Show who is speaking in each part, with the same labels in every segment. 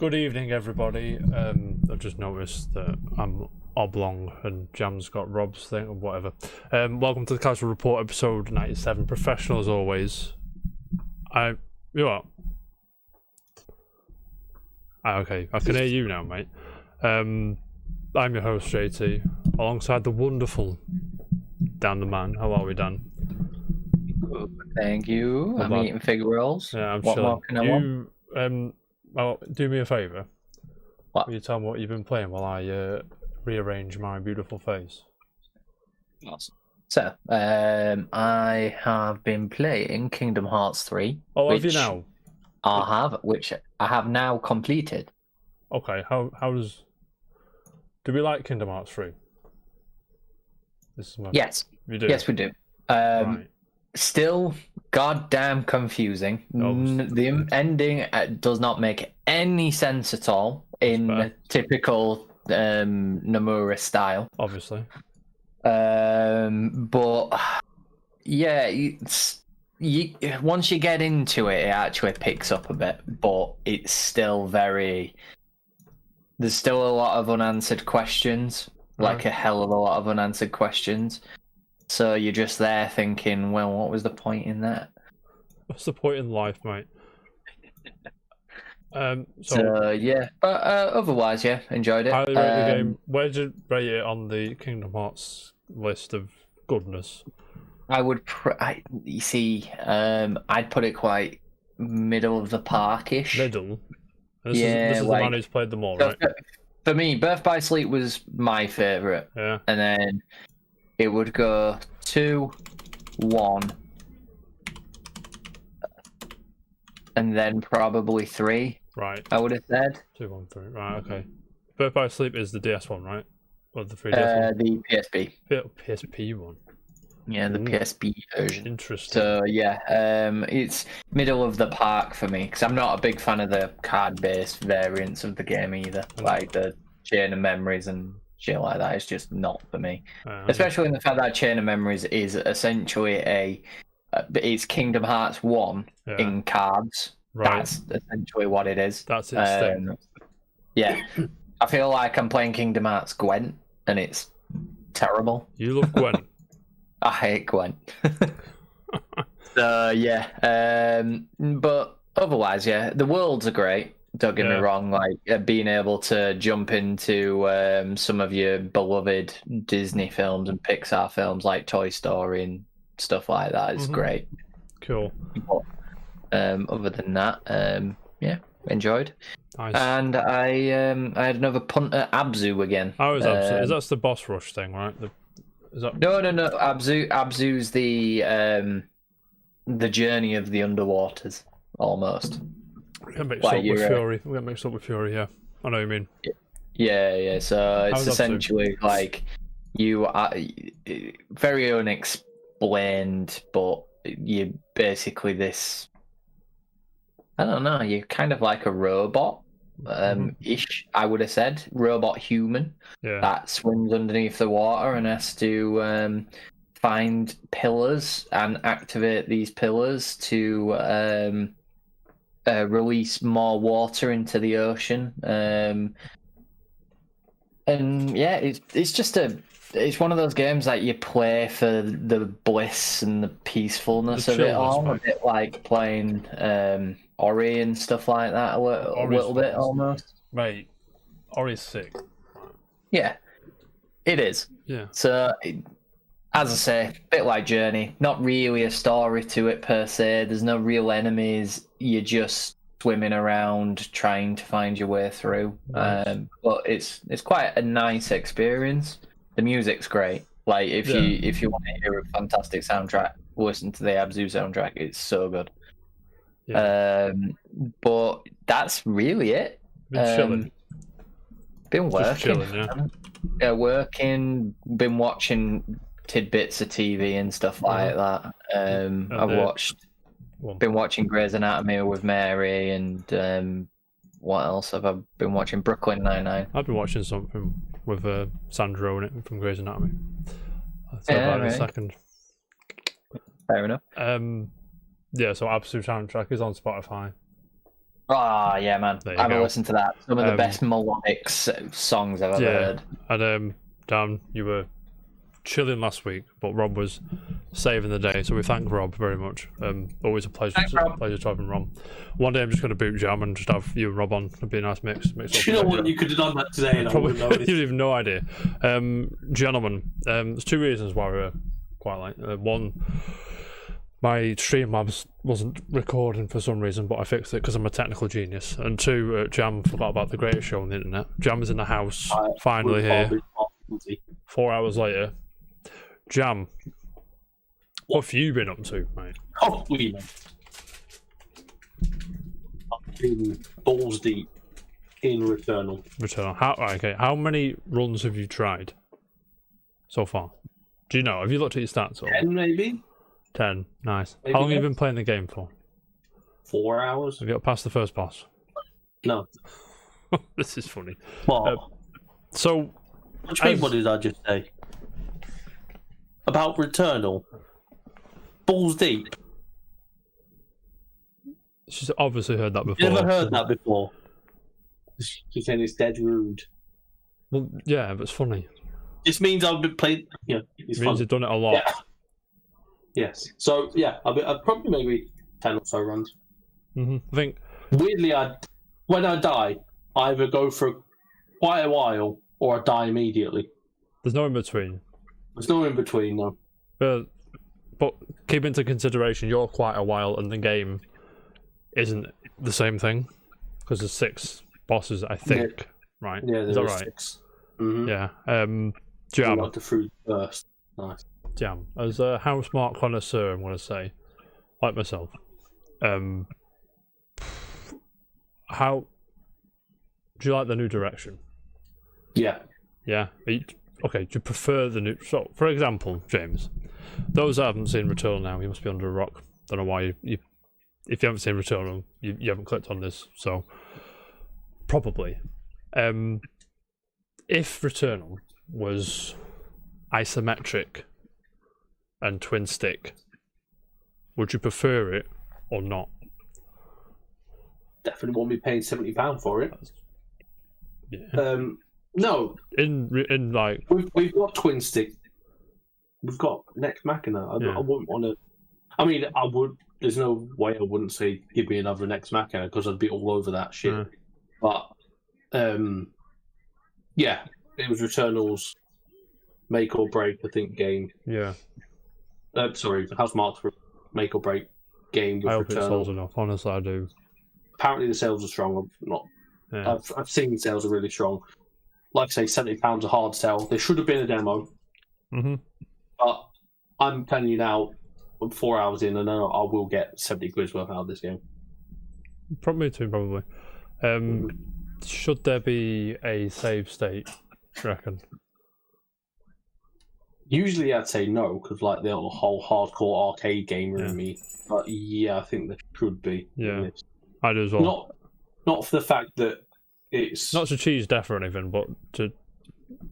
Speaker 1: Good evening, everybody. I've just noticed that I'm oblong and Jam's got Rob's thing or whatever. Welcome to the Casual Report, episode 97. Professional as always. You what? Okay, I can hear you now, mate. I'm your host, JT, alongside the wonderful Dan the Man. How are we, Dan?
Speaker 2: Thank you. I'm eating fig rolls.
Speaker 1: Yeah, I'm
Speaker 2: what
Speaker 1: chilling.
Speaker 2: More can I want?
Speaker 1: Do me a favour.
Speaker 2: What?
Speaker 1: Will you tell me what you've been playing while I rearrange my beautiful face?
Speaker 2: Awesome. So, I have been playing Kingdom Hearts 3.
Speaker 1: Oh, have you now?
Speaker 2: Which I have now completed.
Speaker 1: Okay, how does... Do we like Kingdom Hearts 3? This is my...
Speaker 2: Yes.
Speaker 1: We do?
Speaker 2: Yes, we do.
Speaker 1: Right.
Speaker 2: Still goddamn confusing. The ending does not make any sense at all in typical Nomura style.
Speaker 1: Obviously.
Speaker 2: But yeah, once you get into it, it actually picks up a bit, but it's still very... There's still a lot of unanswered questions, like a hell of a lot of unanswered questions. So you're just there thinking, well, what was the point in that?
Speaker 1: What's the point in life, mate?
Speaker 2: So yeah, but otherwise, yeah, enjoyed it.
Speaker 1: Highly rate the game. Where did you rate it on the Kingdom Hearts list of goodness?
Speaker 2: I would, you see, I'd put it quite middle of the park-ish.
Speaker 1: Middle? This is the man who's played them all, right?
Speaker 2: For me, Birth by Sleep was my favourite.
Speaker 1: Yeah.
Speaker 2: And then it would go 2, 1, and then probably 3.
Speaker 1: Right.
Speaker 2: I would have said
Speaker 1: 2, 1, 3. Right. Okay. Birth by Sleep is the DS one, right? Or the 3DS one?
Speaker 2: The PSP.
Speaker 1: PSP one.
Speaker 2: Yeah, the PSP version.
Speaker 1: Interesting.
Speaker 2: So yeah, it's middle of the park for me because I'm not a big fan of the card-based variants of the game either, like the Chain of Memories and shit like that. It's just not for me. Especially in the fact that Chain of Memories is essentially it's Kingdom Hearts 1 in cards.
Speaker 1: Right.
Speaker 2: That's essentially what it is.
Speaker 1: That's its thing.
Speaker 2: Yeah. I feel like I'm playing Kingdom Hearts Gwent, and it's terrible.
Speaker 1: You love Gwent.
Speaker 2: I hate Gwent. So, yeah. But otherwise, yeah, the worlds are great. Don't get me wrong, like being able to jump into some of your beloved Disney films and Pixar films like Toy Story and stuff like that is great.
Speaker 1: Cool.
Speaker 2: But, other than that, yeah, enjoyed.
Speaker 1: Nice.
Speaker 2: And I had another punt at Abzu again.
Speaker 1: Oh, is Abzu? That's the boss rush thing, right? Is that...
Speaker 2: No. Abzu's the journey of the underwaters, almost.
Speaker 1: We get mixed up with Fury. Yeah, I know what you mean.
Speaker 2: Yeah. So it's essentially like you are very unexplained, but you're basically this. I don't know. You're kind of like a robot, ish. I would have said robot human that swims underneath the water and has to find pillars and activate these pillars to. Release more water into the ocean, and yeah, it's one of those games that you play for the bliss and the peacefulness of it all, a bit like playing Ori and stuff like that, a little bit almost.
Speaker 1: Mate, Ori's sick.
Speaker 2: Yeah, it is.
Speaker 1: Yeah.
Speaker 2: So, as I say, a bit like Journey, not really a story to it per se. There's no real enemies. You're just swimming around trying to find your way through. Nice. But it's quite a nice experience. The music's great. Like if you want to hear a fantastic soundtrack, listen to the Abzu soundtrack. It's so good. Yeah. But that's really it.
Speaker 1: Been chilling.
Speaker 2: Been working.
Speaker 1: Just chilling,
Speaker 2: yeah. Working. Been watching tidbits of TV and stuff like that. Been watching Grey's Anatomy with Mary, and what else have I been watching? Brooklyn Nine-Nine.
Speaker 1: I've been watching something with Sandro in it from Grey's Anatomy. I'll tell you about it in a second.
Speaker 2: Fair enough.
Speaker 1: Yeah, so Absolute Soundtrack is on Spotify.
Speaker 2: Ah, yeah, man.
Speaker 1: There you
Speaker 2: I haven't
Speaker 1: go.
Speaker 2: listened to that. Some of the best melodic songs I've ever heard.
Speaker 1: And Dan, you were chilling last week, but Rob was saving the day, so we thank Rob very much. Always a pleasure. Pleasure talking Rob. One day I'm just going to boot Jam and just have you and Rob on. It'd be a nice mix.
Speaker 3: Do you know what? You could have done that today, and
Speaker 1: Probably,
Speaker 3: I wouldn't know.
Speaker 1: you have no idea. Gentlemen, there's two reasons why we're quite like. One, my Streamlabs wasn't recording for some reason, but I fixed it because I'm a technical genius. And two, Jam forgot about the greatest show on the internet. Jam is in the house, finally here. 4 hours later. Jam, what have you been up to, mate?
Speaker 3: Oh, we I've been balls deep in Returnal.
Speaker 1: How many runs have you tried so far? Do you know? Have you looked at your stats? Or?
Speaker 3: 10 maybe?
Speaker 1: 10, nice.
Speaker 3: Maybe
Speaker 1: How long have you
Speaker 3: less.
Speaker 1: been playing the game for?
Speaker 3: 4 hours?
Speaker 1: Have you got past the first boss?
Speaker 3: No.
Speaker 1: This is funny.
Speaker 3: Well,
Speaker 1: So,
Speaker 3: what did I just say? About Returnal? Balls deep.
Speaker 1: she's obviously heard that before.
Speaker 3: Never heard that before. She's saying it's dead rude.
Speaker 1: Well, yeah, but it's funny.
Speaker 3: This means I've been playing. Yeah, it's
Speaker 1: It means
Speaker 3: fun.
Speaker 1: you've done it a lot.
Speaker 3: Yeah. Yes. So yeah, I've probably maybe 10 or so runs.
Speaker 1: I think
Speaker 3: Weirdly, when I die, I either go for quite a while or I die immediately.
Speaker 1: there's no in between.
Speaker 3: There's no in between, though.
Speaker 1: But keep into consideration, you're quite a while, and the game isn't the same thing because there's 6 bosses, I think. Right?
Speaker 3: Yeah,
Speaker 1: is
Speaker 3: there
Speaker 1: that
Speaker 3: are
Speaker 1: right?
Speaker 3: 6. Mm-hmm.
Speaker 1: Yeah.
Speaker 3: I
Speaker 1: Jam.
Speaker 3: like the fruit first. Nice.
Speaker 1: Jam. As a house mark connoisseur, I'm going to say, like myself, how do you like the new direction?
Speaker 3: Yeah.
Speaker 1: Yeah. Okay. Do you prefer the new? So, for example, James, those that haven't seen Returnal now, you must be under a rock. Don't know why you if you haven't seen Returnal, you haven't clicked on this. So, probably, if Returnal was isometric and twin stick, would you prefer it or not?
Speaker 3: Definitely won't be paying £70 for it.
Speaker 1: Yeah.
Speaker 3: No.
Speaker 1: In like
Speaker 3: We've got twin stick. We've got Next Machina. I wouldn't want to. I mean, I would. There's no way I wouldn't say give me another Next Machina because I'd be all over that shit. But yeah, it was Returnal's make or break, I think, game.
Speaker 1: Yeah.
Speaker 3: Sorry, House Marks make or break game with
Speaker 1: I hope it
Speaker 3: Returnal.
Speaker 1: sells enough. Honestly, I do.
Speaker 3: Apparently, the sales are strong. I've seen sales are really strong. Like I say, £70 a hard sell. There should have been a demo.
Speaker 1: Mm-hmm.
Speaker 3: But I'm telling you now, I'm 4 hours in, and I will get 70 quid worth out of this game.
Speaker 1: Probably too, probably. Should there be a save state, do you reckon?
Speaker 3: Usually I'd say no, because like the whole hardcore arcade gamer in me. But yeah, I think there should be.
Speaker 1: Yeah, I do as well.
Speaker 3: Not for the fact that it's...
Speaker 1: Not to cheese death or anything, but to...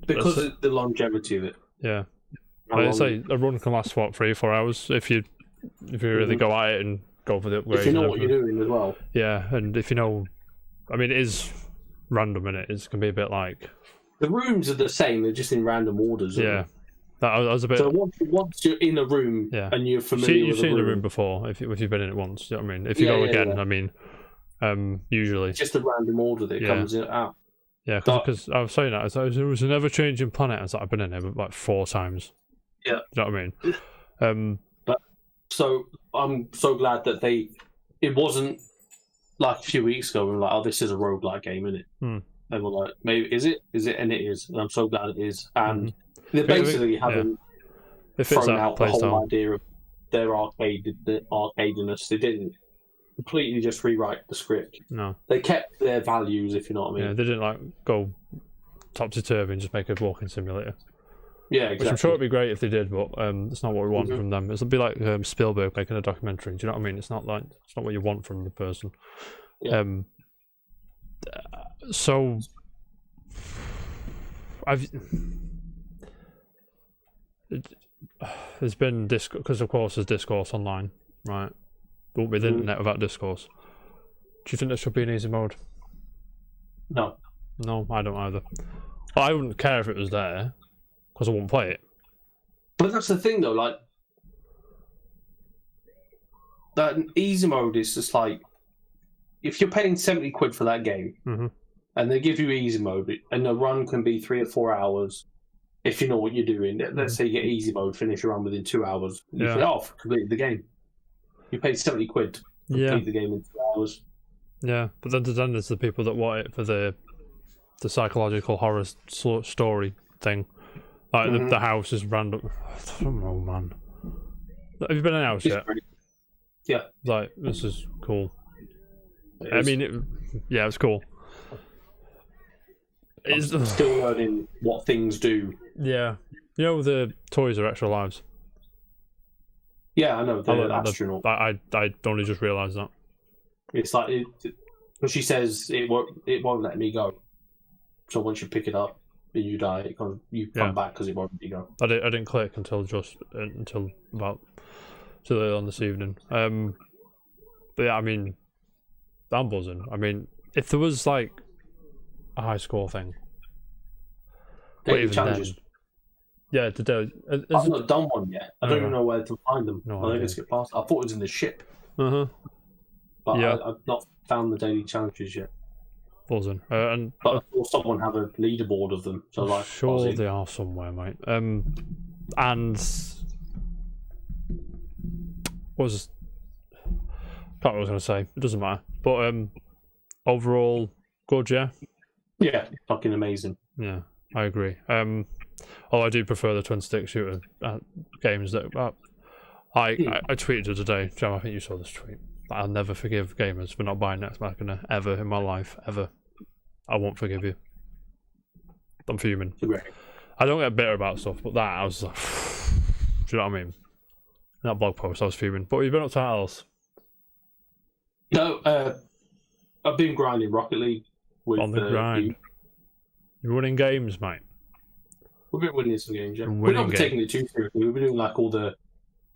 Speaker 3: Because of the longevity of it.
Speaker 1: Yeah. Like I say, a run can last, what, 3 or 4 hours? If you really go at it and go for the upgrades.
Speaker 3: If you know what you're doing as well.
Speaker 1: Yeah, and if you know... I mean, it is random, innit? It's going to be a bit like...
Speaker 3: The rooms are the same, they're just in random orders.
Speaker 1: Yeah. That was a bit...
Speaker 3: So once you're in a room and you're familiar
Speaker 1: you've
Speaker 3: with
Speaker 1: seen the room before, if you've been in it once, you know what I mean? If you go again, I mean, usually...
Speaker 3: It's just a random order that comes out.
Speaker 1: Yeah, because I was saying that, it was an ever-changing planet. I was like, I've been in it like 4 times.
Speaker 3: Yeah.
Speaker 1: Do you know what I mean?
Speaker 3: But so I'm so glad that it wasn't like a few weeks ago, we were like, oh, this is a roguelike game, isn't it? And we're like, maybe, is it? And it is. And I'm so glad it is. And they basically haven't thrown out the whole idea of their arcadiness. They didn't completely just rewrite the script.
Speaker 1: No.
Speaker 3: They kept their values, if you know what I mean.
Speaker 1: Yeah, they didn't like go topsy-turvy and just make a walking simulator.
Speaker 3: Yeah, exactly.
Speaker 1: Which I'm sure it'd be great if they did, but it's not what we want from them. It'll be like Spielberg making a documentary. Do you know what I mean? It's not what you want from the person.
Speaker 3: Yeah.
Speaker 1: So there's been because of course there's discourse online, right? There won't be the internet without discourse. you think there should be an easy mode?
Speaker 3: No.
Speaker 1: No, I don't either. Well, I wouldn't care if it was there, because I wouldn't play it.
Speaker 3: But that's the thing, though. Like, that easy mode is just like, if you're paying 70 quid for that game, and they give you easy mode, and the run can be 3 or 4 hours, if you know what you're doing. Let's say you get easy mode, finish your run within 2 hours. You think, I've completed the game. You paid 70 quid to complete the game in 2 hours. Yeah,
Speaker 1: but then there's the people that want it for the psychological horror story thing. Like the house is random. I don't know, man. Have you been in a house yet?
Speaker 3: Yeah.
Speaker 1: Like, this is cool. I mean, it's cool.
Speaker 3: I'm still learning what things do.
Speaker 1: Yeah. You know, the toys are extra lives.
Speaker 3: Yeah, I know. The astronaut.
Speaker 1: I only just realised that.
Speaker 3: It's like, when she says it won't let me go. So once you pick it up and you die, you come back because it won't let you go. I
Speaker 1: didn't click until about too late on this evening. But yeah, I mean, I'm buzzing. I mean, if there was like a high score thing,
Speaker 3: daily challenges.
Speaker 1: Yeah, today.
Speaker 3: I've not done one yet. I don't even know where to find them. I think it's get past. I thought it was in the ship. But I've not found the daily challenges yet.
Speaker 1: Buzzing.
Speaker 3: But I saw someone have a leaderboard of them. So like,
Speaker 1: sure they are somewhere, mate. And can't remember what I was going to say. It doesn't matter. But overall, good, yeah?
Speaker 3: Yeah, fucking amazing.
Speaker 1: Yeah, I agree. Although I do prefer the twin stick shooter games. That I tweeted it today. Jam, I think you saw this tweet. I'll never forgive gamers for not buying Next Machina ever in my life, ever. I won't forgive you. I'm fuming. I don't get bitter about stuff, but that, I was like, do you know what I mean? That blog post, I was fuming. But you've been up to else?
Speaker 3: No, I've been grinding Rocket League.
Speaker 1: On the grind. You're winning games, mate.
Speaker 3: We've been winning some games, yeah. We're not taking it too seriously. We've been doing like all the...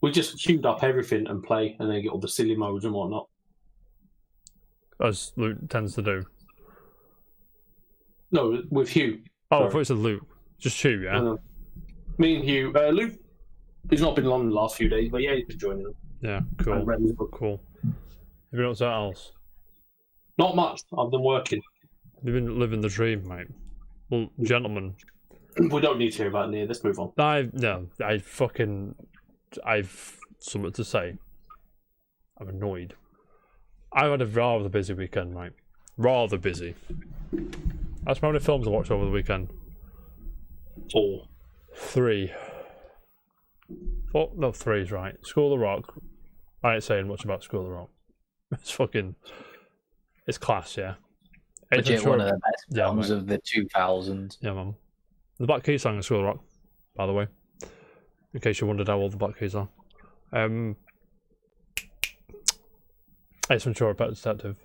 Speaker 3: We just queued up everything and play, and then get all the silly modes and whatnot.
Speaker 1: As Luke tends to do.
Speaker 3: No, with Hugh.
Speaker 1: Oh, I thought it said Luke. Just Hugh, yeah?
Speaker 3: No. Me and Hugh. Luke, he's not been on the last few days, but yeah, he's been joining them.
Speaker 1: Yeah, cool. Cool. Have you been up to that else?
Speaker 3: Not much. I've been working.
Speaker 1: You've been living the dream, mate. Well, gentlemen.
Speaker 3: We don't need to hear about it. Let's move on.
Speaker 1: I've something to say. I'm annoyed. I've had a rather busy weekend, mate. Rather busy. That's how many films I watched over the weekend.
Speaker 3: 4.
Speaker 1: 3. 4? No, 3's right. School of Rock. I ain't saying much about School of Rock. It's class, yeah.
Speaker 2: Legit one of the best films of the 2000s.
Speaker 1: Yeah, man. The Black Keys song in School of Rock, by the way. In case you wondered how old the Black Keys are. Ace Ventura, Pet Detective.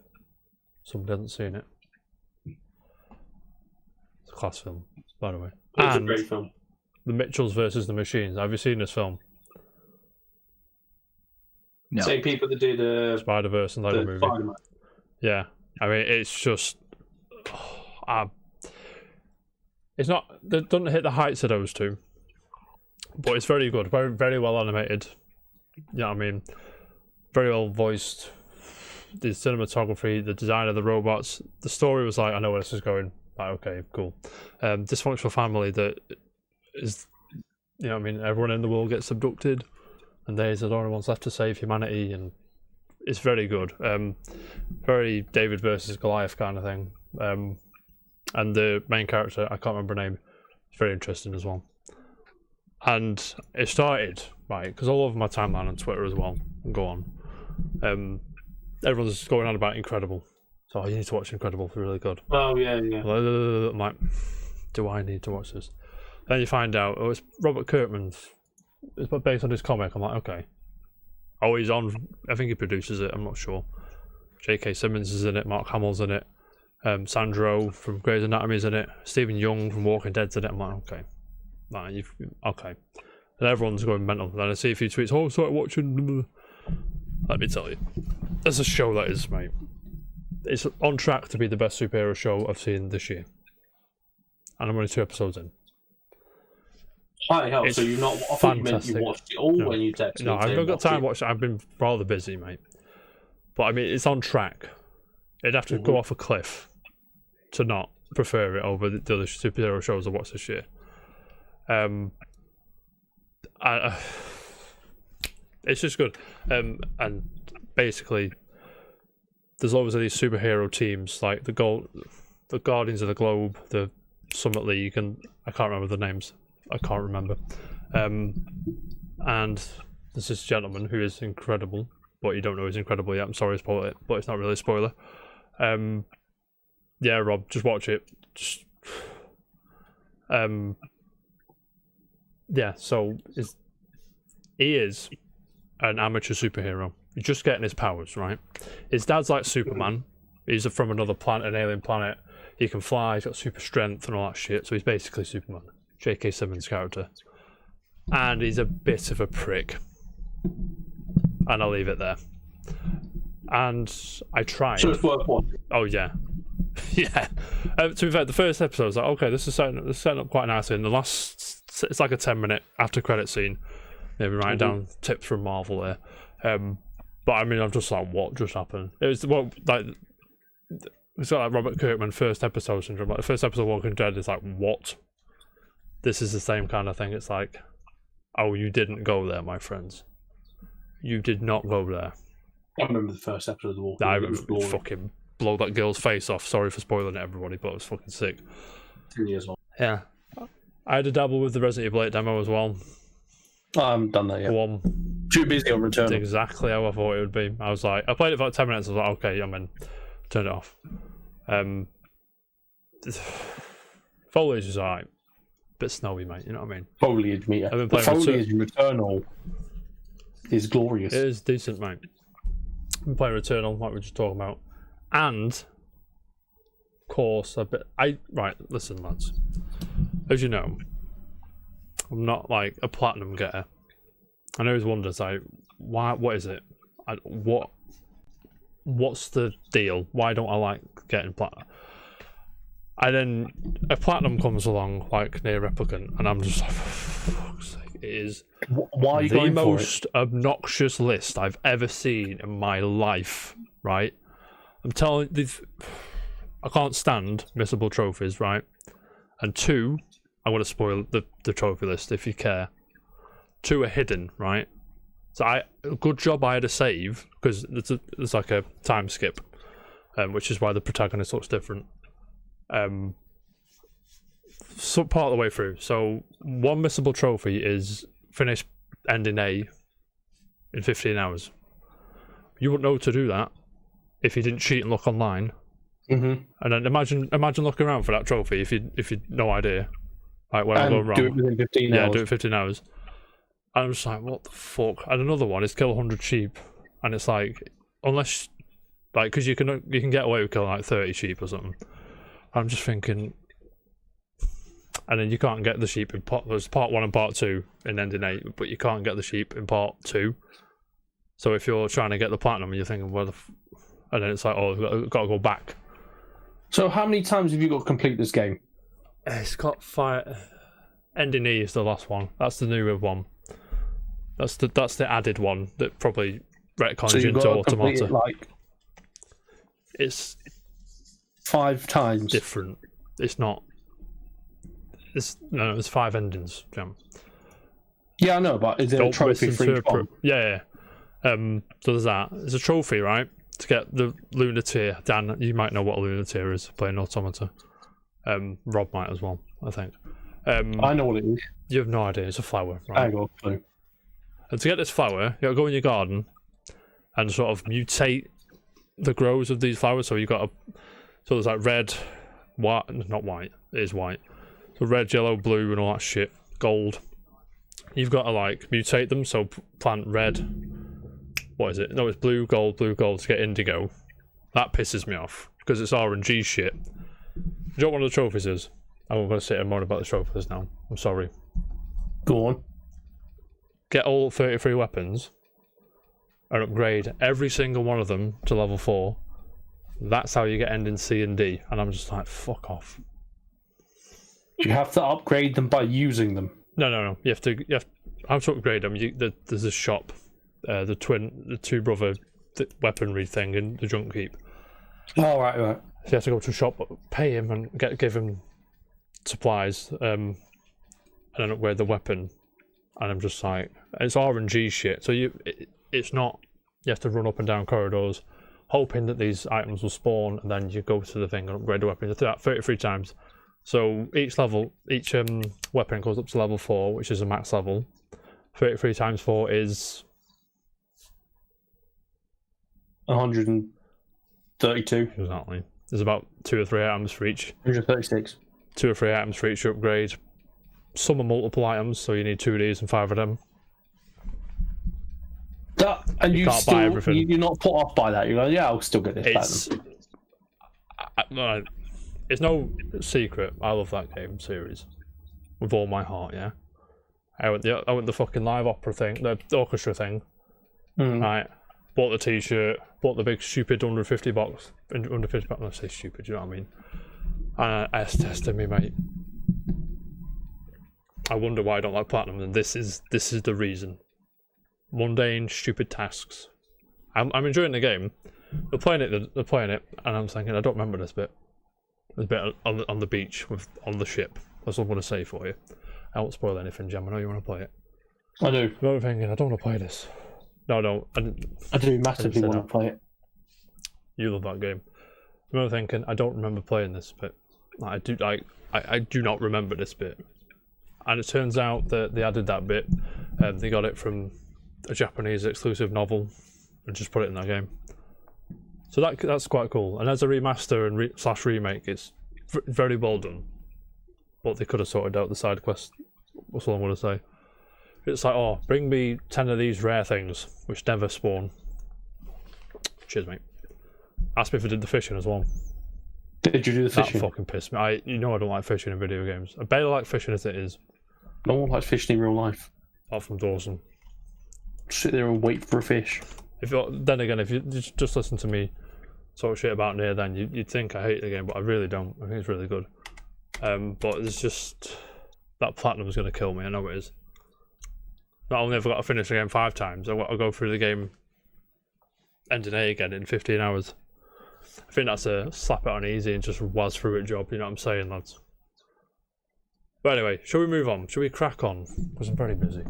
Speaker 1: Somebody hasn't seen it. It's a class film, by the way.
Speaker 3: It's a great film.
Speaker 1: The Mitchells versus the Machines. Have you seen this film?
Speaker 2: No.
Speaker 3: Same people that did
Speaker 1: Spider-Verse and Lego Movie.
Speaker 3: Spider-Man.
Speaker 1: Yeah. I mean, it's just... it's not... It doesn't hit the heights of those two. But it's very good. Very, very well animated. You know what I mean? Very well voiced. The cinematography, the design of the robots. The story was like, I know where this is going. Like, okay, cool. Dysfunctional family that is... You know what I mean? Everyone in the world gets abducted. And they're the only ones left to save humanity. And it's very good. Very David versus Goliath kind of thing. And the main character, I can't remember her name, it's very interesting as well. And it started, right, because all over my timeline on Twitter as well, and go on, everyone's going on about Incredible. So you need to watch Incredible, it's really good.
Speaker 3: Oh, yeah.
Speaker 1: I'm like, do I need to watch this? Then you find out, it's Robert Kirkman's, it's based on his comic. I'm like, okay. Oh, he's on, I think he produces it, I'm not sure. J.K. Simmons is in it, Mark Hamill's in it, Sandro from Grey's Anatomy is in it, Stephen Young from Walking Dead's in it. I'm like, okay. Okay. And everyone's going mental. Then I see a few tweets, oh, started watching. Let me tell you. There's a show that is, mate. it's on track to be the best superhero show I've seen this year. And I'm only 2 episodes in.
Speaker 3: Hi, hell, so you're not... I thought you meant you watched it all when you texted me.
Speaker 1: No, I've not got time to watch it. I've been rather busy, mate. But I mean, it's on track. It'd have to go off a cliff to not prefer it over the other superhero shows I watched this year. It's just good. And basically, there's always these superhero teams like the Guardians of the Globe, the Summit League, and I can't remember the names. I can't remember. And there's this gentleman who is incredible, but you don't know he's incredible yet. I'm sorry to spoil it, but it's not really a spoiler. Yeah, Rob, just watch it. Yeah, so he is an amateur superhero. He's just getting his powers, right? His dad's like Superman. He's from another planet, an alien planet. He can fly, he's got super strength and all that shit, so he's basically Superman. J.K. Simmons' character. And he's a bit of a prick. And I'll leave it there. And I tried.
Speaker 3: So it's worth one.
Speaker 1: Oh, yeah. Yeah. To be fair, the first episode, I was like, okay, this is setting up quite nicely. And the last, it's like a 10-minute after credit scene. Maybe writing down tips from Marvel there. But I mean, I'm just like, what just happened? It was it's got like Robert Kirkman first episode syndrome. Like the first episode of Walking Dead is like, what? This is the same kind of thing. It's like, oh, you didn't go there, my friends. You did not go there.
Speaker 3: I remember the first episode of The Walking
Speaker 1: Dead. I
Speaker 3: remember
Speaker 1: fucking blow that girl's face off. Sorry for spoiling it, everybody, but it was fucking sick.
Speaker 3: 2 years old.
Speaker 1: Yeah. I had a dabble with the Resident Evil 8 demo as well.
Speaker 3: I haven't done that yet. Too busy on Return.
Speaker 1: Exactly how I thought it would be. I was like, I played it for like 10 minutes. I was like, okay, I'm in. Turned it off. Foliage is alright. Bit snowy, mate. You know what I mean?
Speaker 3: Foliage meter.
Speaker 1: I've been
Speaker 3: The
Speaker 1: playing
Speaker 3: foliage in Returnal is glorious.
Speaker 1: It is decent, mate. I've been playing Returnal, like we were just talking about, and of course, right. Listen, lads. As you know, I'm not like a platinum getter. I always wonder, like, why? What is it? What's the deal? Why don't I like getting platinum? And then a platinum comes along, like near Replicant, and I'm just like, for fuck's sake, it is
Speaker 3: why are you
Speaker 1: the most obnoxious list I've ever seen in my life, right? I'm telling you, I can't stand missable trophies, right? And 2, I'm going to spoil the trophy list if you care. 2 are hidden, right? So good job I had a save, because there's like a time skip, which is why the protagonist looks different. So part of the way through. So one missable trophy is finish ending A in 15 hours. You wouldn't know to do that if you didn't cheat and look online. And then imagine looking around for that trophy if you'd no idea. Like when I go wrong.
Speaker 3: Do it within 15 hours.
Speaker 1: Yeah, do it 15 hours. And I'm just like, what the fuck? And another one is kill 100 sheep, and it's like, unless, like, because you can get away with killing like 30 sheep or something. I'm just thinking, and then you can't get the sheep in there's part 1 and part 2 in ending 8, but you can't get the sheep in part 2. So if you're trying to get the platinum, you're thinking, well, and then it's like, oh, I've got to go back.
Speaker 3: So how many times have you got to complete this game?
Speaker 1: It's got 5. Ending E is the last one. That's the newer one. That's the added one that probably retcons into Automata.
Speaker 3: Like
Speaker 1: it's
Speaker 3: 5 times
Speaker 1: different. It's not. There's 5 endings, Jam.
Speaker 3: Yeah, I know, but is there a trophy for each one?
Speaker 1: Yeah. So there's that. There's a trophy, right? To get the Lunateer. Dan, you might know what a Lunateer is, playing Automata. Rob might as well, I think.
Speaker 3: I know what it is.
Speaker 1: You have no idea. It's a flower, right?
Speaker 3: I got a clue.
Speaker 1: And to get this flower, you got to go in your garden and sort of mutate the grows of these flowers. So you've got so there's like red, white, not white, it is white. So red, yellow, blue, and all that shit. Gold. You've got to like mutate them. So plant red. What is it? No, it's blue, gold to get indigo. That pisses me off because it's RNG shit. Do you know what one of the trophies is? I'm going to sit and moan about the trophies now. I'm sorry.
Speaker 3: Go on.
Speaker 1: Get all 33 weapons and upgrade every single one of them to level 4 That's how you get ending C and D. And I'm just like, fuck off.
Speaker 3: Do you have to upgrade them by using them?
Speaker 1: No. You have to how to upgrade them. There's a shop, the two brother weaponry thing in the junk heap.
Speaker 3: Oh, right.
Speaker 1: So you have to go to a shop, pay him, and give him supplies, and then upgrade the weapon. And I'm just like, it's RNG shit. So it's not. You have to run up and down corridors, hoping that these items will spawn, and then you go to the thing and upgrade the weapon. You have to do that 33 times. So each weapon goes up to level 4, which is a max level. 33 times 4 is
Speaker 3: 132.
Speaker 1: Exactly. There's about 2 or 3 items for each.
Speaker 3: 136.
Speaker 1: 2 or 3 items for each upgrade. Some are multiple items, so you need 2 of these and 5 of them.
Speaker 3: And
Speaker 1: you can't buy everything.
Speaker 3: You're not put off by that. You're like, yeah, I'll still get this.
Speaker 1: It's no secret. I love that game series with all my heart. Yeah, I went the fucking live opera thing, the orchestra thing. Right, bought the T-shirt, bought the big stupid 150 box. Under 50 box. I say stupid. You know what I mean? And S tested me, mate. I wonder why I don't like platinum, and this is the reason. Mundane, stupid tasks. I'm enjoying the game. They're playing it, and I'm thinking, I don't remember this bit. There's a bit on the beach on the ship. That's all I'm going to say for you. I won't spoil anything, Jam. I know you want to play it.
Speaker 3: I do.
Speaker 1: I'm thinking, I don't want to play this. No,
Speaker 3: I do massively want to play it.
Speaker 1: You love that game. I'm thinking, I don't remember playing this bit. I do not remember this bit. And it turns out that they added that bit. They got it from a Japanese exclusive novel and just put it in that game. So that's quite cool. And as a remaster and slash remake, it's very well done. But they could have sorted out the side quest. That's all I'm going to say. It's like, oh, bring me 10 of these rare things, which never spawn. Cheers, mate. Asked me if I did the fishing as well.
Speaker 3: Did you do the fishing?
Speaker 1: That fucking pissed me. I don't like fishing in video games. I barely like fishing as it is.
Speaker 3: No one likes fishing in real life.
Speaker 1: Apart from Dawson.
Speaker 3: Sit there and wait for a fish.
Speaker 1: Then again, if you just listen to me talk shit about Near, then you'd think I hate the game, but I really don't. I think it's really good. But it's just that platinum's going to kill me. I know it is. Not only have I got to finish the game 5 times, I've got to go through the game ending A again in 15 hours. I think that's a slap it on easy and just waz through it job. You know what I'm saying, lads? But anyway, shall we move on? Shall we crack on? Because I'm very busy.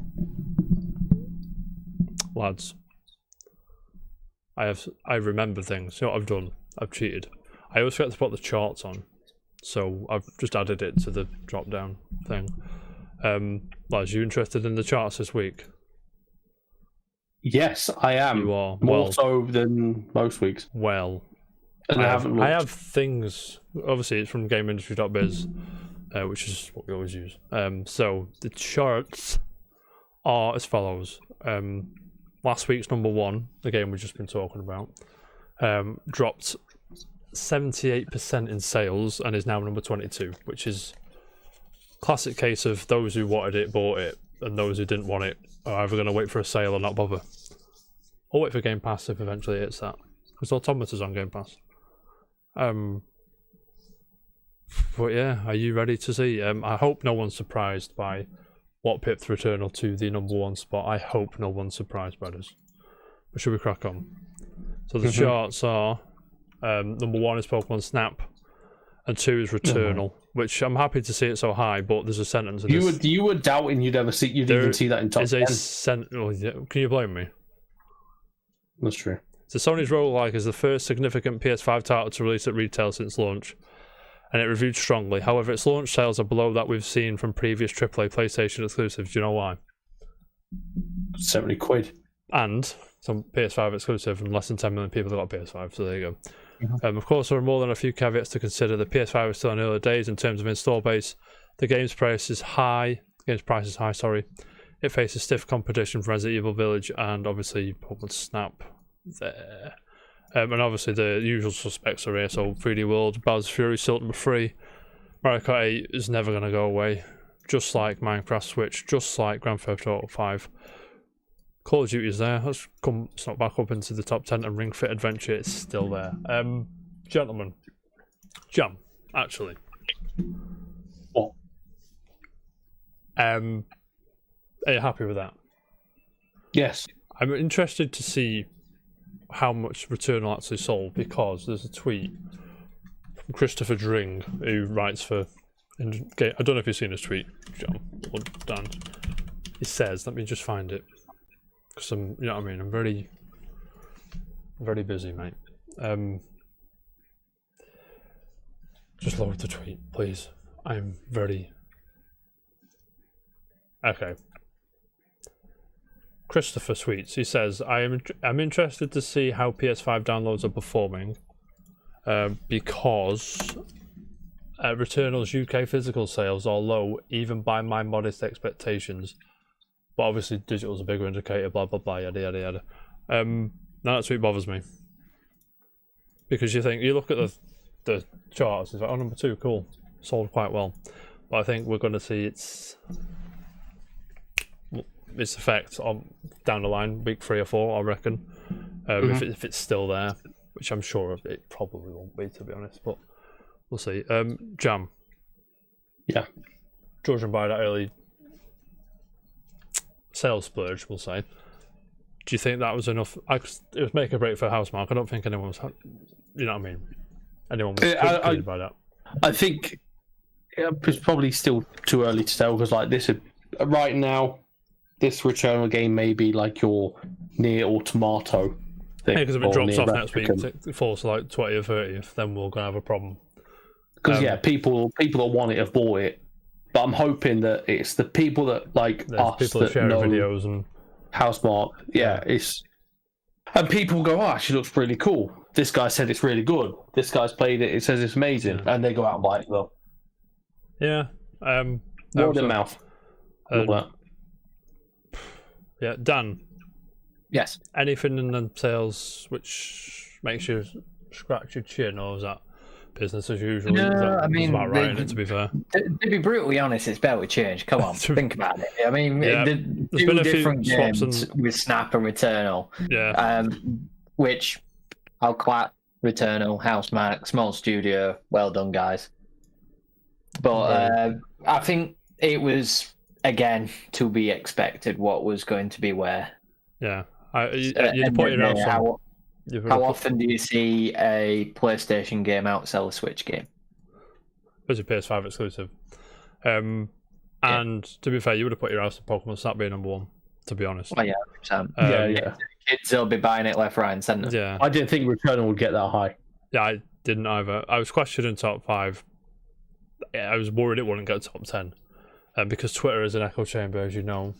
Speaker 1: Lads, I remember things. You know what I've done? I've cheated. I always forget to put the charts on, so I've just added it to the drop down thing. Lads, you interested in the charts this week?
Speaker 3: Yes, I am.
Speaker 1: You are
Speaker 3: more so than most weeks.
Speaker 1: Well,
Speaker 3: and I
Speaker 1: have things. Obviously, it's from GameIndustry.biz, which is what we always use. So the charts are as follows. Last week's number 1, the game we've just been talking about, dropped 78% in sales and is now number 22, which is classic case of those who wanted it bought it, and those who didn't want it are either going to wait for a sale or not bother. Or wait for Game Pass if eventually it hits that. Because Automata's on Game Pass. But yeah, are you ready to see? I hope no one's surprised by what pipped Returnal to the number 1 spot. I hope no one's surprised by this. But should we crack on? So the charts are number 1 is Pokemon Snap, and 2 is Returnal, which I'm happy to see it so high. But there's a sentence. In
Speaker 3: you were doubting you'd even see that in top 10.
Speaker 1: Can you blame me?
Speaker 3: That's true.
Speaker 1: So Sony's roguelike is the first significant PS5 title to release at retail since launch, and it reviewed strongly. However, its launch sales are below that we've seen from previous AAA PlayStation exclusives. Do you know why?
Speaker 3: £70.
Speaker 1: And some PS5 exclusive, and less than 10 million people have got PS5, so there you go. Of course, there are more than a few caveats to consider. The PS5 is still in early days in terms of install base. The game's price is high. It faces stiff competition from Resident Evil Village and obviously Pokemon Snap there. And obviously the usual suspects are here, so 3D World, Bowser's Fury, still number 3. Mario Kart 8 is never going to go away, just like Minecraft Switch, just like Grand Theft Auto 5. Call of Duty is there. Let's come back up into the top 10, and Ring Fit Adventure is still there. Gentlemen. Jam, actually.
Speaker 3: What?
Speaker 1: Are you happy with that?
Speaker 3: Yes.
Speaker 1: I'm interested to see how much Returnal actually sold, because there's a tweet from Christopher Dring, who writes for... I don't know if you've seen his tweet, John or Dan. He says, let me just find it, because I'm, you know what I mean, I'm very busy, mate. Just load the tweet, please. I'm very... Okay. Christopher tweets. He says, I'm interested to see how PS5 downloads are performing, because Returnal's UK physical sales are low, even by my modest expectations. But obviously, digital's a bigger indicator. Blah blah blah. Yada yada yada. Now that tweet bothers me, because you look at the charts. It's like, oh, number 2, cool, sold quite well. But I think we're going to see its effect on down the line, week 3 or 4, I reckon. If it's still there, which I'm sure it probably won't be, to be honest, but we'll see. Jam.
Speaker 3: Yeah.
Speaker 1: Judging by that early sales splurge, we'll say. Do you think that was enough? It was make or break for Housemarque. I don't think anyone was, you know what I mean? Anyone was confused by that.
Speaker 3: I think it's probably still too early to tell, because like this, right now, this Returnal game may be like your Nier Automata thing.
Speaker 1: Yeah, because if it drops off next week, it falls to like 20th or 30th, then we're going to have a problem.
Speaker 3: Because people that want it have bought it, but I'm hoping that it's the people that like us
Speaker 1: people
Speaker 3: that
Speaker 1: sharing
Speaker 3: know
Speaker 1: videos and
Speaker 3: Housemarque. Yeah, it's and people go, oh, she looks really cool. This guy said it's really good. This guy's played it. It says it's amazing, and they go out and buy it. Well,
Speaker 1: yeah,
Speaker 3: word of mouth.
Speaker 1: Yeah, Dan.
Speaker 2: Yes.
Speaker 1: Anything in the sales which makes you scratch your chin, or is that business as usual?
Speaker 2: No, I mean,
Speaker 1: about right, isn't it, to be fair.
Speaker 2: To be brutally honest, it's better with change. Come on, think about it. I mean,
Speaker 1: Yeah,
Speaker 2: the
Speaker 1: there's
Speaker 2: two
Speaker 1: been a few
Speaker 2: different
Speaker 1: swaps
Speaker 2: games with Snap and Returnal.
Speaker 1: Yeah.
Speaker 2: Which I'll clap Returnal, Housemarque, small studio, well done, guys. But I think it was, again, to be expected what was going to be where.
Speaker 1: Yeah. You'd put your house on.
Speaker 2: How often do you see a PlayStation game outsell a Switch game?
Speaker 1: It's a PS5 exclusive. And to be fair, you would have put your house on Pokemon Snap being number 1, to be honest.
Speaker 2: Oh, yeah, 100%.
Speaker 3: Yeah.
Speaker 2: Kids will be buying it left, right, and centre.
Speaker 1: Yeah.
Speaker 3: I didn't think Returnal would get that high.
Speaker 1: Yeah, I didn't either. I was questioning top 5. I was worried it wouldn't get top 10. Because Twitter is an echo chamber, as you know.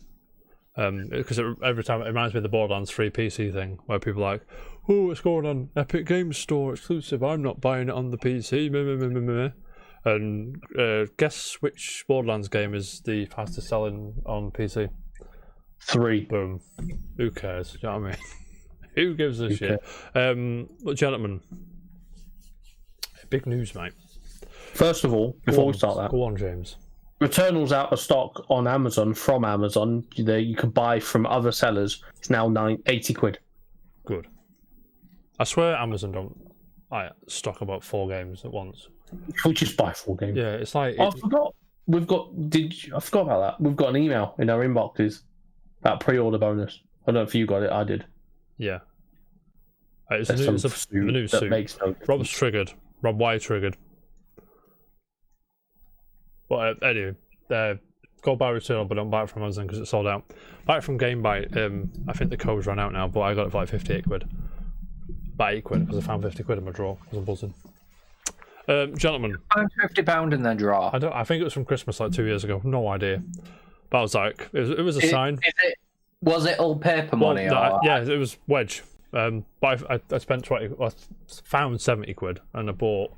Speaker 1: Because every time it reminds me of the Borderlands 3 PC thing, where people are like, oh, it's going on Epic Games Store exclusive, I'm not buying it on the PC. And guess which Borderlands game is the fastest selling on PC?
Speaker 3: 3.
Speaker 1: Boom. Who cares? You know what I mean? Who gives a shit? But gentlemen, big news, mate.
Speaker 3: First of all, before we start that,
Speaker 1: go on, James.
Speaker 3: Returnal's out of stock on Amazon, from Amazon. You can buy from other sellers. It's now 80 quid.
Speaker 1: Good. I swear Amazon don't stock about 4 games at once.
Speaker 3: We'll just buy 4 games.
Speaker 1: Yeah, it's like...
Speaker 3: I forgot. I forgot about that. We've got an email in our inboxes about pre-order bonus. I don't know if you got it. I did.
Speaker 1: Yeah. It's a new suit.
Speaker 3: Makes no
Speaker 1: Rob's triggered. Rob, why triggered? But anyway, go buy Returnal, but don't buy it from Amazon because it's sold out. Buy it from GameBite. I think the code's run out now, but I got it for like 58 quid. About 8 quid, because I found 50 quid in my drawer because I'm buzzing. Gentlemen.
Speaker 2: £50 in the drawer.
Speaker 1: I think it was from Christmas like 2 years ago. No idea. But I was like, it was a sign.
Speaker 2: Was it all paper money?
Speaker 1: Yeah, it was wedge. But I spent 20. I found 70 quid, and I bought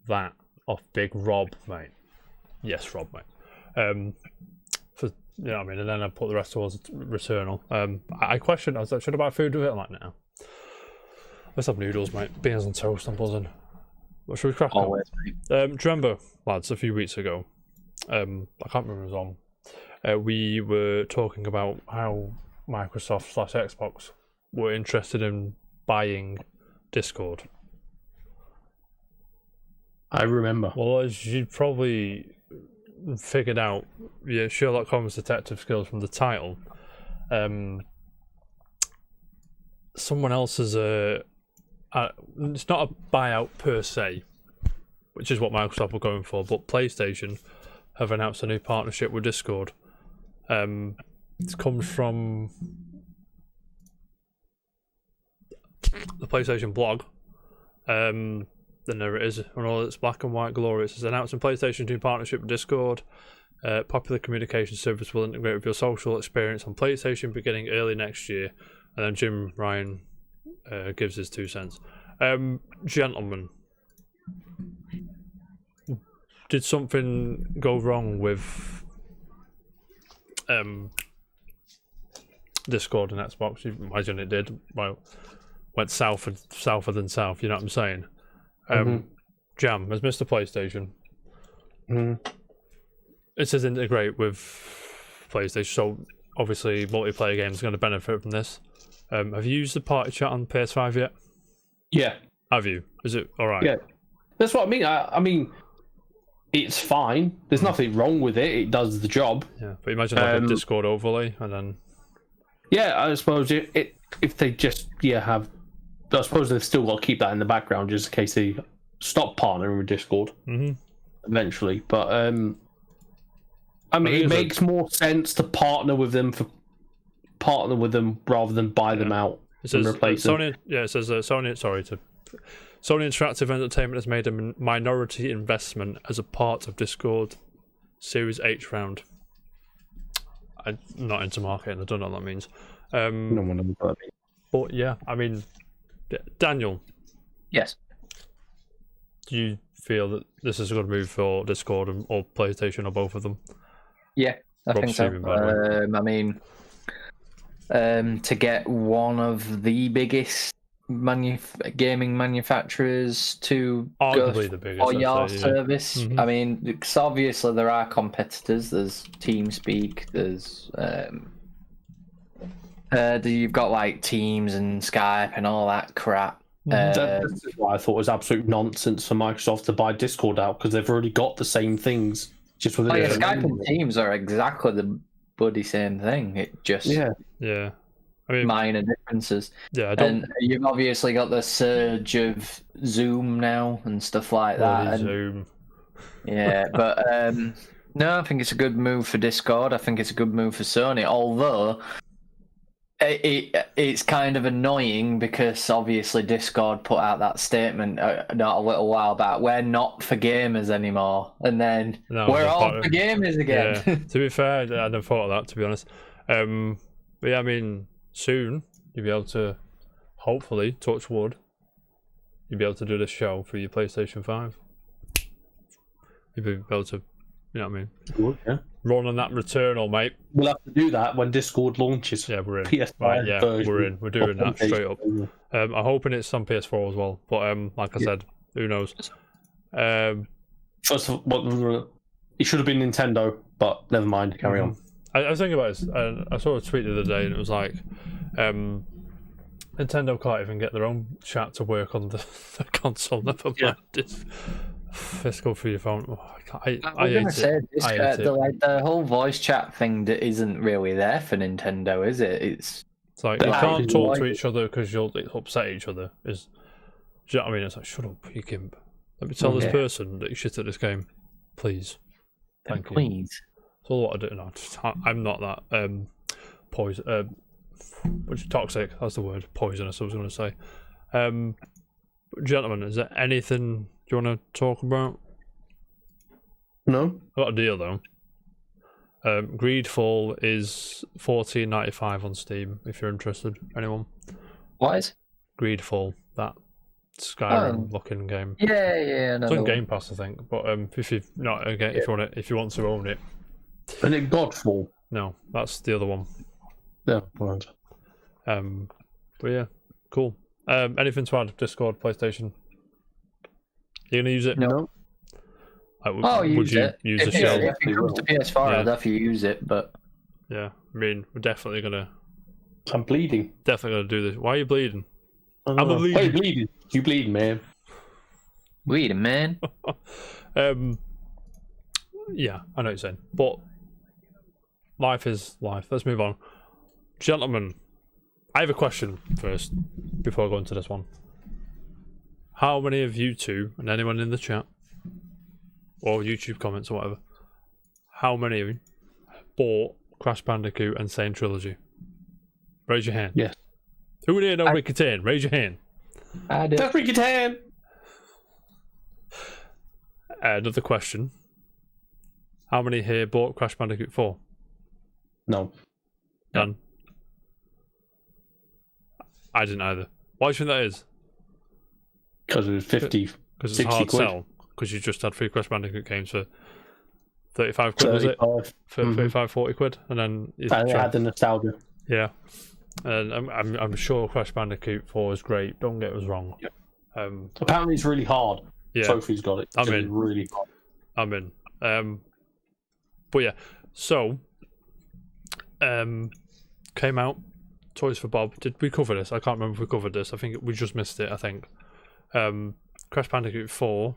Speaker 1: that off Big Rob, mate. Yes, Rob, mate. For, you know what I mean, and then I put the rest towards Returnal. I questioned. I was like, should I buy food with it? I'm like, no. Let's have noodles, mate. Beans and toast. I'm buzzing. What should we crack on?
Speaker 2: Always, mate.
Speaker 1: Do you remember, lads, a few weeks ago? I can't remember who was on. We were talking about how Microsoft / Xbox were interested in buying Discord.
Speaker 4: I remember.
Speaker 1: Well, as you probably figured out, yeah, Sherlock Holmes detective skills from the title. Someone else is it's not a buyout per se, which is what Microsoft were going for, but PlayStation have announced a new partnership with Discord. It comes from the PlayStation blog. Then there it is, and all its black and white glory. It says announcing PlayStation 2 partnership with Discord. Popular communication service will integrate with your social experience on PlayStation beginning early next year. And then Jim Ryan gives his 2 cents. Gentlemen, did something go wrong with Discord and Xbox? You imagine it did. Well, went souther than south. You know what I'm saying? Jam, as Mr. PlayStation, it says integrate with PlayStation, so obviously multiplayer games are going to benefit from this. Have you used the party chat on PS5 yet?
Speaker 4: Yeah.
Speaker 1: Have you? Is it alright?
Speaker 4: Yeah. That's what I mean. I mean, it's fine. There's nothing wrong with it. It does the job.
Speaker 1: Yeah, but imagine like a Discord overlay and then...
Speaker 4: Yeah, I suppose if they just have... I suppose they've still got to keep that in the background just in case they stop partnering with Discord eventually. But I mean, it makes more sense to partner with them rather than buy them out and replace them.
Speaker 1: Sony, it says Sony. Sony Interactive Entertainment has made a minority investment as a part of Discord Series H round. I'm not into marketing. I don't know what that means.
Speaker 4: No one knows what that means.
Speaker 1: But yeah, I mean, Daniel.
Speaker 2: Yes.
Speaker 1: Do you feel that this is a good move for Discord or PlayStation or both of them?
Speaker 2: Yeah, I think so. I mean, to get one of the biggest gaming manufacturers to
Speaker 1: arguably the biggest
Speaker 2: for your service. I mean, because obviously there are competitors. There's TeamSpeak. There's you've got like Teams and Skype and all that crap.
Speaker 4: This is why I thought it was absolute nonsense for Microsoft to buy Discord out, because they've already got the same things. Just with
Speaker 2: Skype and Teams are exactly the bloody same thing. It just
Speaker 1: yeah. I mean,
Speaker 2: minor differences.
Speaker 1: Yeah, and
Speaker 2: you've obviously got the surge of Zoom now and stuff like that.
Speaker 1: Zoom.
Speaker 2: Yeah, but no, I think it's a good move for Discord. I think it's a good move for Sony. Although it's kind of annoying because obviously Discord put out that statement not a little while back. We're not for gamers anymore, and then we're all for gamers again.
Speaker 1: Yeah. To be fair, I never thought of that, to be honest. But yeah, I mean, soon you'll be able to, hopefully, touch wood, you'll be able to do this show for your PlayStation 5. You'll be able to, you know what I mean?
Speaker 4: Good, yeah.
Speaker 1: Run on that Returnal, mate.
Speaker 4: We'll have to do that when Discord launches.
Speaker 1: Yeah, we're in.
Speaker 4: PS5
Speaker 1: right, yeah, we're in. We're doing that straight up. I'm hoping it's on PS4 as well, but like I said, who knows?
Speaker 4: First of all, it should have been Nintendo, but never mind. Carry on.
Speaker 1: I was thinking about this. I saw a tweet the other day, and it was like, Nintendo can't even get their own chat to work on the console. Never mind this. Let's go through your phone. Oh, I hate it.
Speaker 2: The whole voice chat thing that isn't really there for Nintendo, is it? It's
Speaker 1: like you can't talk to each other because you'll upset each other. Do you know what I mean? It's like, shut up, you gimp. Let me tell this person that you shit at this game, please. Thank you.
Speaker 2: Please.
Speaker 1: That's all what I do. No, I'm not that poison. Toxic. That's the word. Poisonous. I was going to say. Gentlemen, is there anything you want to talk about?
Speaker 4: No.
Speaker 1: I got a deal though. Greedfall is $14.95 on Steam. If you're interested, anyone?
Speaker 2: What is?
Speaker 1: Greedfall, that Skyrim-looking game.
Speaker 2: Yeah.
Speaker 1: It's on Game Pass, I think. But if you not again, if you want to own it.
Speaker 4: And it Godfall?
Speaker 1: No, that's the other one.
Speaker 4: Yeah, right.
Speaker 1: But yeah, cool. Anything to add? Discord, PlayStation. You gonna use it?
Speaker 2: No.
Speaker 1: Would you use the shell?
Speaker 2: If it comes to PS4, I'd definitely use it. But
Speaker 1: yeah, I mean, we're definitely gonna.
Speaker 4: I'm bleeding.
Speaker 1: Definitely gonna do this. Why are you bleeding?
Speaker 4: I'm bleeding. Why are you bleeding? You bleeding, man?
Speaker 2: Wait a man.
Speaker 1: Yeah, I know what you're saying, but life is life. Let's move on, gentlemen. I have a question first before I go into this one. How many of you two, and anyone in the chat or YouTube comments or whatever, how many of you bought Crash Bandicoot and Sane Trilogy? Raise your hand.
Speaker 4: Yes.
Speaker 1: Who here know Ricky Tan? Raise your hand.
Speaker 2: I did.
Speaker 4: That's Ricky Tan.
Speaker 1: Another question. How many here bought Crash Bandicoot 4?
Speaker 4: No.
Speaker 1: None. I didn't either. Why do you think that is?
Speaker 4: Because it was 50.
Speaker 1: Because it's a hard sell. Because you just had 3 Crash Bandicoot games for 35 quid, was it? 35, 40 quid, and then
Speaker 4: and it had the nostalgia.
Speaker 1: Yeah, and I'm sure Crash Bandicoot 4 is great. Don't get us wrong.
Speaker 4: Yep. Apparently, it's really hard.
Speaker 1: Yeah,
Speaker 4: Sophie's got it.
Speaker 1: I'm in.
Speaker 4: Really hard.
Speaker 1: I'm in. But yeah, so came out. Toys for Bob. Did we cover this? I can't remember if we covered this. I think we just missed it. I think. Crash Bandicoot 4.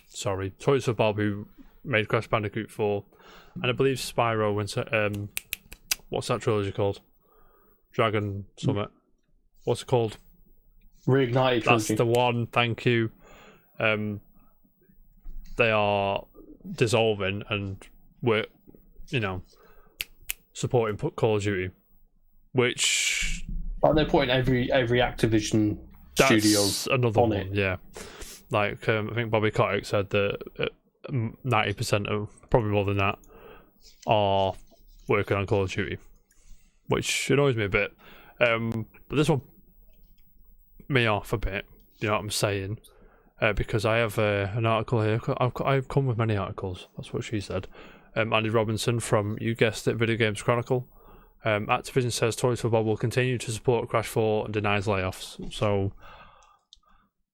Speaker 1: Sorry, Toys for Bob, who made Crash Bandicoot 4, and I believe Spyro and what's that trilogy called? Dragon Summit. What's it called?
Speaker 4: Reignited trilogy.
Speaker 1: That's the one. Thank you. They are dissolving, and we're, supporting Call of Duty, which.
Speaker 4: Like they're putting every Activision studios
Speaker 1: another
Speaker 4: on
Speaker 1: one.
Speaker 4: it.
Speaker 1: Yeah. Like I think Bobby Kotick said that 90% of, probably more than that, are working on Call of Duty, which annoys me a bit. But this one me off a bit. You know what I'm saying? Because I have an article here. I've come with many articles. That's what she said. Andy Robinson from, you guessed it, Video Games Chronicle. Activision says Toys for Bob will continue to support Crash 4 and denies layoffs. So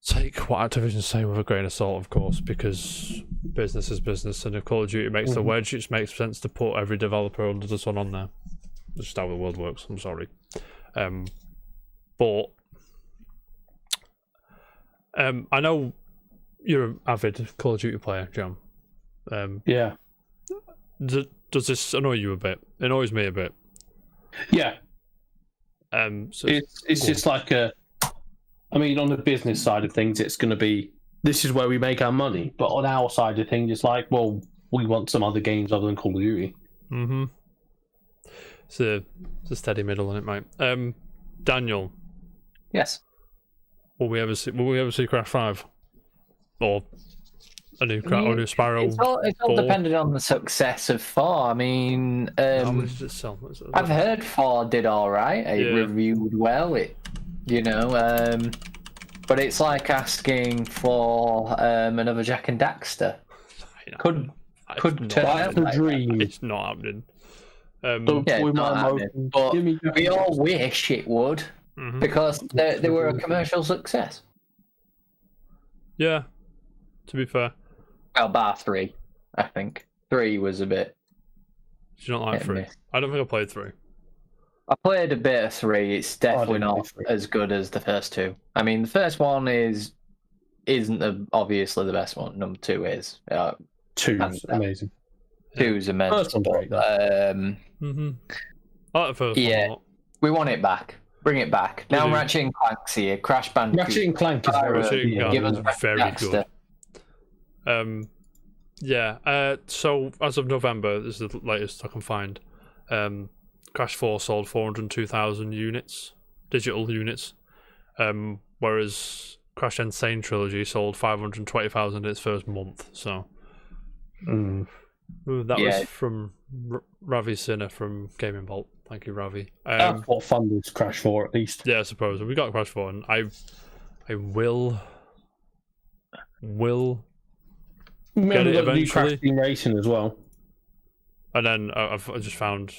Speaker 1: take what Activision say with a grain of salt, of course, because business is business, and if Call of Duty makes the wedge, it makes sense to put every developer under the sun on there. That's just how the world works. I'm sorry. But I know you're an avid Call of Duty player, John.
Speaker 4: Yeah.
Speaker 1: Does this annoy you a bit? It annoys me a bit.
Speaker 4: Yeah.
Speaker 1: So
Speaker 4: it's just like on the business side of things, it's going to be, this is where we make our money. But on our side of things, it's like, well, we want some other games other than Call of Duty.
Speaker 1: Mm-hmm. It's a steady middle, isn't it, mate? Daniel.
Speaker 2: Yes.
Speaker 1: Will we ever see Crash 5? Or a new Crash, or a new Spyro?
Speaker 2: It's all dependent on the success of 4. I mean,
Speaker 1: how much did it sell?
Speaker 2: I've heard 4 did alright. It reviewed well. But it's like asking for another Jak and Daxter. Could turn out
Speaker 4: the
Speaker 2: like
Speaker 4: dream.
Speaker 2: that.
Speaker 1: It's not happening.
Speaker 2: It's not happening, but we all wish it would, because they were a commercial success.
Speaker 1: Yeah, to be fair.
Speaker 2: Well, bar 3, I think. 3 was a bit.
Speaker 1: Did you not like 3? I don't think I played 3.
Speaker 2: I played a bit of 3. It's definitely not as good as the first 2. I mean, the first one isn't obviously the best one. Number 2 is.
Speaker 4: 2's amazing.
Speaker 2: 2's immense.
Speaker 4: First one's great, though.
Speaker 1: I like the first one a lot.
Speaker 2: We want it back. Bring it back. Now Ratchet and Clank's here. Crash Bandicoot.
Speaker 4: Ratchet and Clank is
Speaker 1: very good. So as of November, this is the latest I can find. Crash 4 sold 402,000 units, digital units, whereas Crash Insane Trilogy sold 520,000 in its first month. So that was from Ravi Sinha from Gaming Bolt. Thank you, Ravi.
Speaker 4: That's what funded Crash 4, at least.
Speaker 1: Yeah, I suppose. We got Crash 4, and I will get it eventually.
Speaker 4: Crash Team Racing as well.
Speaker 1: And then I just found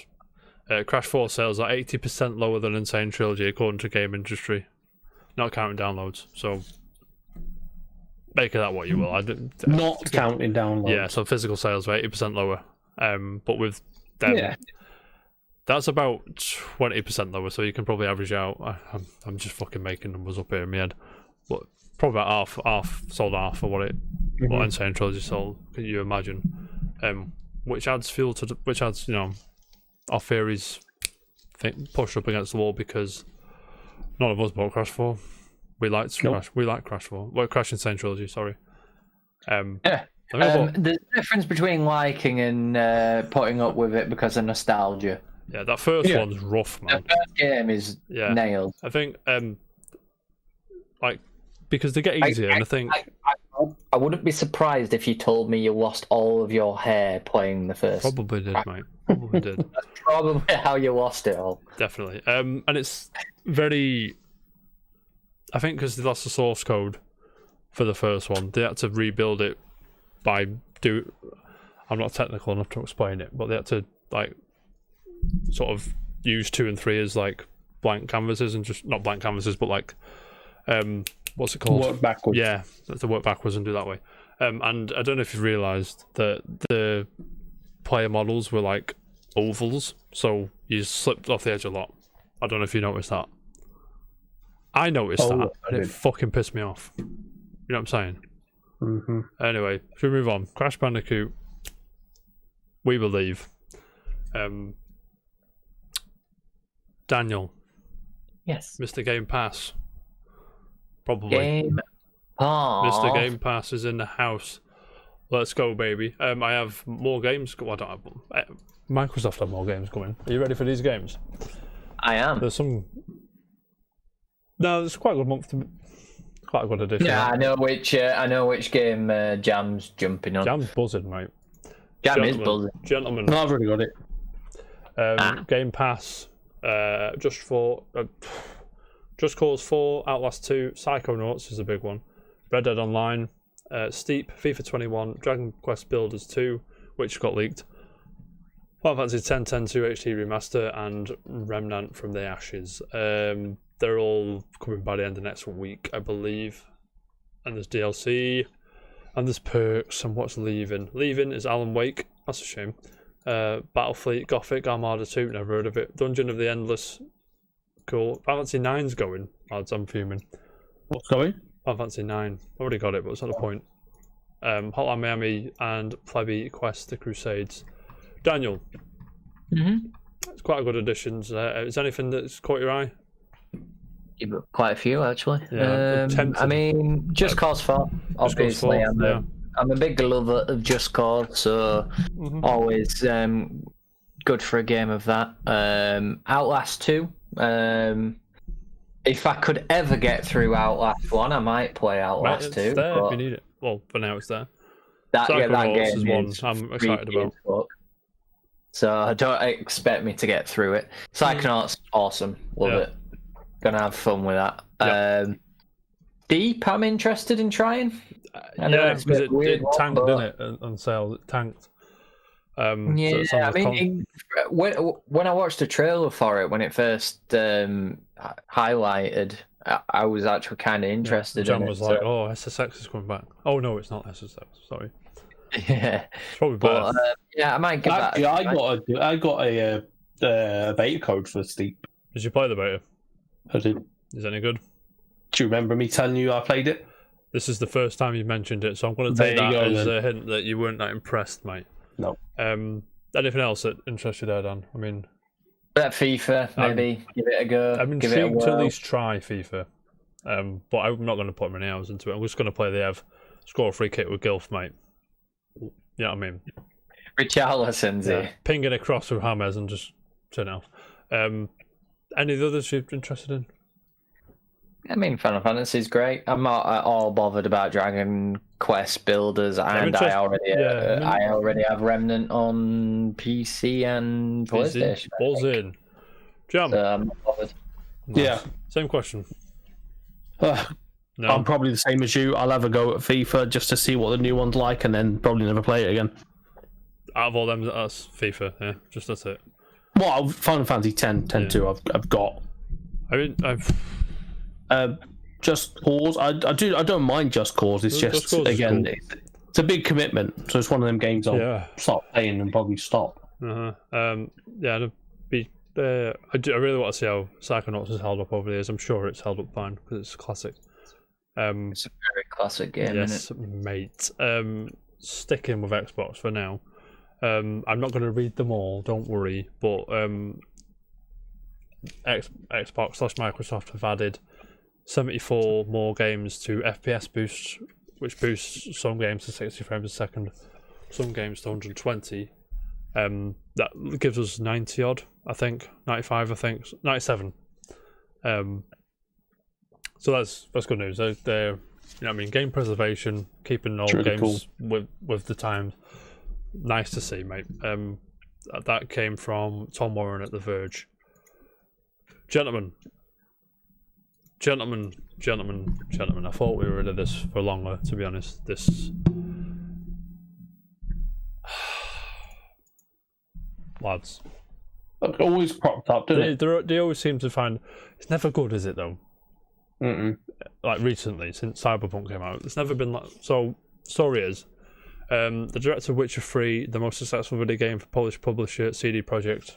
Speaker 1: Crash 4 sales are 80% lower than Insane Trilogy, according to Game Industry, not counting downloads. So make of that what you will.
Speaker 4: Not counting downloads.
Speaker 1: Yeah, so physical sales are 80% lower. But with them, that's about 20% lower. So you can probably average out. I'm just fucking making numbers up here in my head. what probably about half sold half of what Insane Trilogy sold. Can you imagine? Which adds fuel to our theories pushed up against the wall because none of us bought Crash 4. We liked Crash. We like Crash 4. Well, Crash Insane Trilogy. Sorry.
Speaker 2: There's a difference between liking and putting up with it because of nostalgia.
Speaker 1: Yeah, that first one's rough, man.
Speaker 2: The first game is nailed.
Speaker 1: I think, because they get easier, and I think
Speaker 2: I wouldn't be surprised if you told me you lost all of your hair playing the first.
Speaker 1: Probably did, mate. Probably did.
Speaker 2: That's probably how you lost it all.
Speaker 1: Definitely. And it's very. I think because they lost the source code for the first one, they had to rebuild it I'm not technical enough to explain it, but they had to sort of use 2 and 3 as blank canvases and just not blank canvases, but what's it called?
Speaker 2: Work backwards.
Speaker 1: Yeah, that's to work backwards and do that way. And I don't know if you've realised that the player models were ovals, so you slipped off the edge a lot. I don't know if you noticed that. I noticed that, and it fucking pissed me off. You know what I'm saying?
Speaker 4: Mm-hmm.
Speaker 1: Anyway, should we move on? Crash Bandicoot, we believe. Daniel.
Speaker 2: Yes.
Speaker 1: Mr. Game Pass. Probably.
Speaker 2: Game Pass.
Speaker 1: Mr. Game Pass is in the house. Let's go, baby. I have more games. Well, I don't have. Microsoft have more games coming. Are you ready for these games?
Speaker 2: I am.
Speaker 1: There's some. No, it's quite a good month to. Quite a good edition.
Speaker 2: Yeah, I know which game Jam's jumping on.
Speaker 1: Jam's buzzing, mate.
Speaker 2: Jam is buzzing.
Speaker 1: Gentlemen.
Speaker 4: No, I've already got it.
Speaker 1: Game Pass. Just Cause 4, Outlast 2, Psychonauts is a big one. Red Dead Online, Steep, FIFA 21, Dragon Quest Builders 2, which got leaked. Final Fantasy X 10-2 HD Remaster, and Remnant from the Ashes. They're all coming by the end of next week, I believe. And there's DLC, and there's perks, and what's leaving? Leaving is Alan Wake, that's a shame. Battlefleet, Gothic, Armada 2, never heard of it. Dungeon of the Endless, cool. Final Fantasy 9's going, lads, I'm fuming.
Speaker 4: What's going?
Speaker 1: Final Fantasy 9, already got it, but it's not the point. Hotline Miami and Plebby Quest, The Crusades. Daniel, it's quite a good additions. Is anything that's caught your eye?
Speaker 2: Quite a few, actually.
Speaker 1: Yeah,
Speaker 2: I mean, Just Cause 4, obviously. I'm a big lover of Just Cause, so always good for a game of that. Outlast 2. If I could ever get through Outlast 1, I might play Outlast 2.
Speaker 1: It's there if you need it. Well, for now it's there.
Speaker 2: That game
Speaker 1: is one I'm excited about.
Speaker 2: So don't expect me to get through it. Psychonauts, awesome. Love it. Gonna have fun with that. Deep, I'm interested in trying.
Speaker 1: Because it tanked, didn't it? On sale, it tanked.
Speaker 2: I mean, when I watched the trailer for it, when it first highlighted, I was actually kind of interested in it.
Speaker 1: John was like, "Oh, SSX is coming back." Oh no, it's not SSX. Sorry.
Speaker 2: Yeah,
Speaker 1: it's probably better.
Speaker 2: I might give that.
Speaker 4: I got a beta code for Steep.
Speaker 1: Did you play the beta?
Speaker 4: I did.
Speaker 1: Is it any good?
Speaker 4: Do you remember me telling you I played it?
Speaker 1: This is the first time you've mentioned it, so I'm going to take that as a hint that you weren't that impressed, mate.
Speaker 4: No.
Speaker 1: Anything else that interests you there, Dan? I mean,
Speaker 2: FIFA, maybe give it a go.
Speaker 1: I'm intrigued to at least try FIFA, but I'm not going to put many hours into it. I'm just going to play the Ev, score a free kick with Gilf, mate. You know what I mean?
Speaker 2: Richarlison's here.
Speaker 1: Ping it across with James and just turn it off. Any of the others you're interested in?
Speaker 2: I mean, Final Fantasy is great. I'm not at all bothered about Dragon Quest Builders, and I already have Remnant on PC and PlayStation.
Speaker 1: Balls in. Jam.
Speaker 2: So I'm not bothered.
Speaker 1: Nice. Yeah. Same question.
Speaker 4: No. I'm probably the same as you. I'll have a go at FIFA just to see what the new one's like, and then probably never play it again.
Speaker 1: Out of all them, that's FIFA. Yeah, just that's it.
Speaker 4: Well, Final Fantasy 10-2 I've got.
Speaker 1: I mean,
Speaker 4: Just Cause. I don't mind Just Cause. It's just again, cool. It's a big commitment. So it's one of them games I'll stop playing and probably stop.
Speaker 1: I really want to see how Psychonauts has held up over the years. I'm sure it's held up fine because it's a classic.
Speaker 2: It's a very classic game,
Speaker 1: yes,
Speaker 2: isn't it?
Speaker 1: mate. Sticking with Xbox for now. I'm not going to read them all, don't worry, but Xbox/Microsoft have added 74 more games to FPS boost, which boosts some games to 60 frames a second, some games to 120. That gives us 90 odd, I think, 95, I think, 97. So that's good news. They're game preservation, keeping all
Speaker 4: really
Speaker 1: games with the times. Nice to see, mate. That came from Tom Warren at The Verge. Gentlemen. I thought we were rid of this for longer, to be honest. This lads.
Speaker 4: Look, always cropped up, doesn't it?
Speaker 1: They always seem to find it's never good, is it though? Like recently, since Cyberpunk came out, it's never been like so. Story is, the director of Witcher 3, the most successful video game for Polish publisher CD Projekt,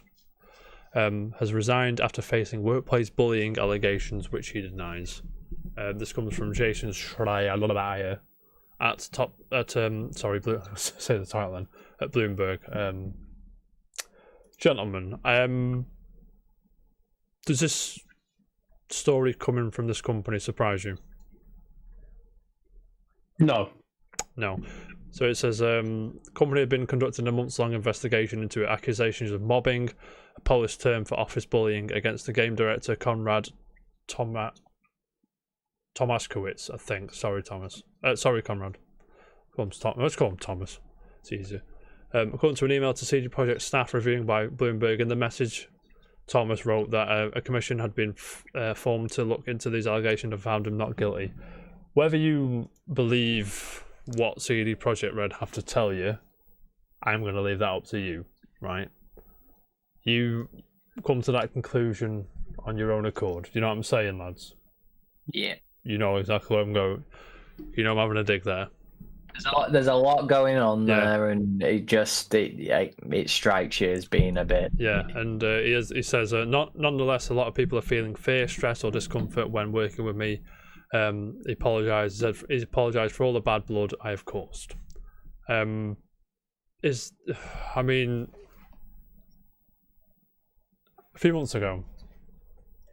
Speaker 1: has resigned after facing workplace bullying allegations, which he denies. This comes from Jason Schreier at say the title then, at Bloomberg. Gentlemen, does this story coming from this company surprise you?
Speaker 4: No.
Speaker 1: So it says, company had been conducting a months-long investigation into accusations of mobbing, a Polish term for office bullying, against the game director Konrad Tomaszkiewicz, I think. Sorry, Thomas. Sorry, Konrad. Let's call him Thomas. It's easier. According to an email to CD Projekt staff reviewing by Bloomberg, in the message, Thomas wrote that a commission had been formed to look into these allegations and found him not guilty. Whether you believe what CD Projekt Red have to tell you, I'm going to leave that up to you, right? You come to that conclusion on your own accord. You know what I'm saying, lads?
Speaker 2: Yeah.
Speaker 1: You know exactly where I'm going. You know I'm having a dig there.
Speaker 2: There's a lot going on there, and it strikes you as being a bit.
Speaker 1: Yeah, and he says, nonetheless, a lot of people are feeling fear, stress, or discomfort when working with me. He apologised for all the bad blood I have caused. A few months ago,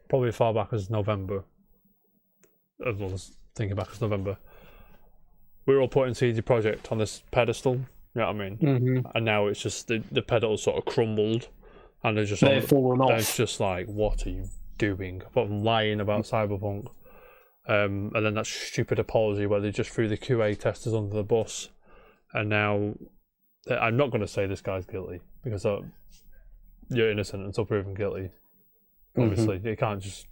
Speaker 1: probably as far back as November, as well as thinking back as November, we were all putting CD Projekt on this pedestal, you know what I mean?
Speaker 4: Mm-hmm.
Speaker 1: And now it's just the pedal sort of crumbled, and
Speaker 4: they're falling off.
Speaker 1: It's just like, what are you doing? Apart from lying about Cyberpunk. And then that stupid apology where they just threw the QA testers under the bus, and now I'm not going to say this guy's guilty because you're innocent until proven guilty. Obviously, you can't just.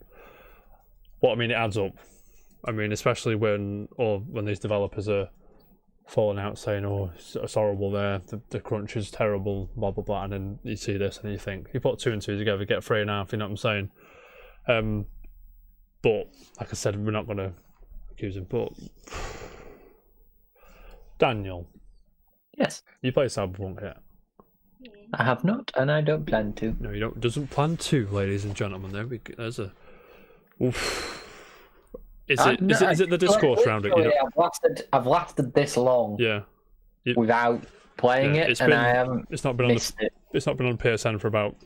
Speaker 1: But I mean, it adds up. I mean, especially when these developers are falling out saying, "Oh, it's horrible there. The crunch is terrible." Blah blah blah, and then you see this and you think you put 2 and 2 together, get 3.5. You know what I'm saying? But like I said, we're not going to accuse him. But Daniel,
Speaker 2: yes,
Speaker 1: you play Cyberpunk yet?
Speaker 2: I have not, and I don't plan to.
Speaker 1: No, you don't. Doesn't plan to, ladies and gentlemen. There's a. Oof. Is it the discourse around it? You know?
Speaker 2: I've lasted this long.
Speaker 1: Yeah.
Speaker 2: Without playing it, and I haven't.
Speaker 1: It's not been
Speaker 2: missed
Speaker 1: on. It's not been on PSN for about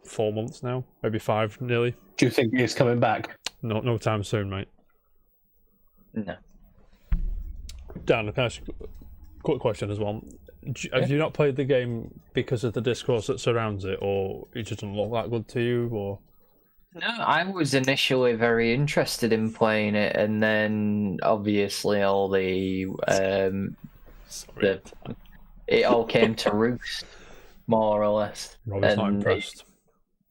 Speaker 1: 4 months now, maybe 5 nearly.
Speaker 4: Do you think it's coming back?
Speaker 1: No time soon, mate.
Speaker 2: No.
Speaker 1: Dan, can I ask a quick question as well? Have you not played the game because of the discourse that surrounds it, or it just doesn't look that good to you, or?
Speaker 2: No, I was initially very interested in playing it, and then obviously all it all came to roost, more or less.
Speaker 1: Robert's not impressed.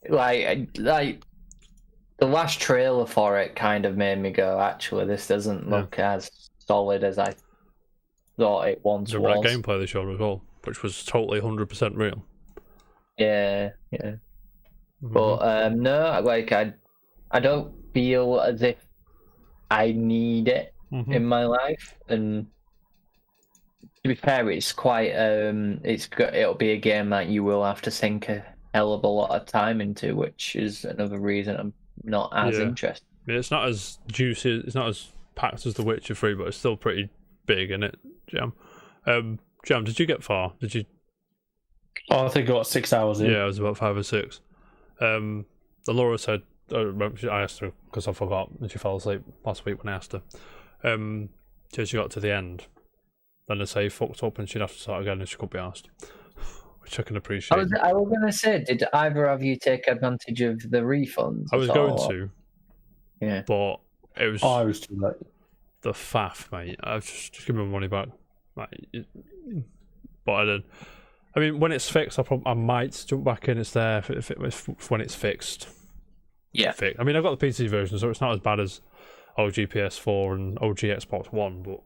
Speaker 2: Like the last trailer for it kind of made me go, actually, this doesn't look as solid as I thought it once was.
Speaker 1: The right gameplay they showed as well, which was totally 100% real.
Speaker 2: Yeah. Mm-hmm. But no, like I don't feel as if I need it in my life, and to be fair, it's quite it'll be a game that you will have to sink a hell of a lot of time into, which is another reason I'm not as interested.
Speaker 1: I mean, it's not as juicy, it's not as packed as The Witcher 3, but it's still pretty big, isn't it, Jam? Jam, did you get far? Did you?
Speaker 4: Oh, I think I got 6 hours in.
Speaker 1: Yeah, it was about 5 or 6. Laura said, I asked her because I forgot, and she fell asleep last week when I asked her. So she got to the end, then the save fucked up, and she'd have to start again, and she couldn't be asked, which I can appreciate.
Speaker 2: I was going to say, did either of you take advantage of the refunds?
Speaker 1: I was going to,
Speaker 2: yeah,
Speaker 1: but it was.
Speaker 4: I was too late.
Speaker 1: The faff, mate. I've just give me my money back. But I didn't. I mean, when it's fixed, I might jump back in. It's there when it's fixed.
Speaker 2: Yeah.
Speaker 1: I mean, I've got the PC version, so it's not as bad as OG PS4 and OG Xbox One, but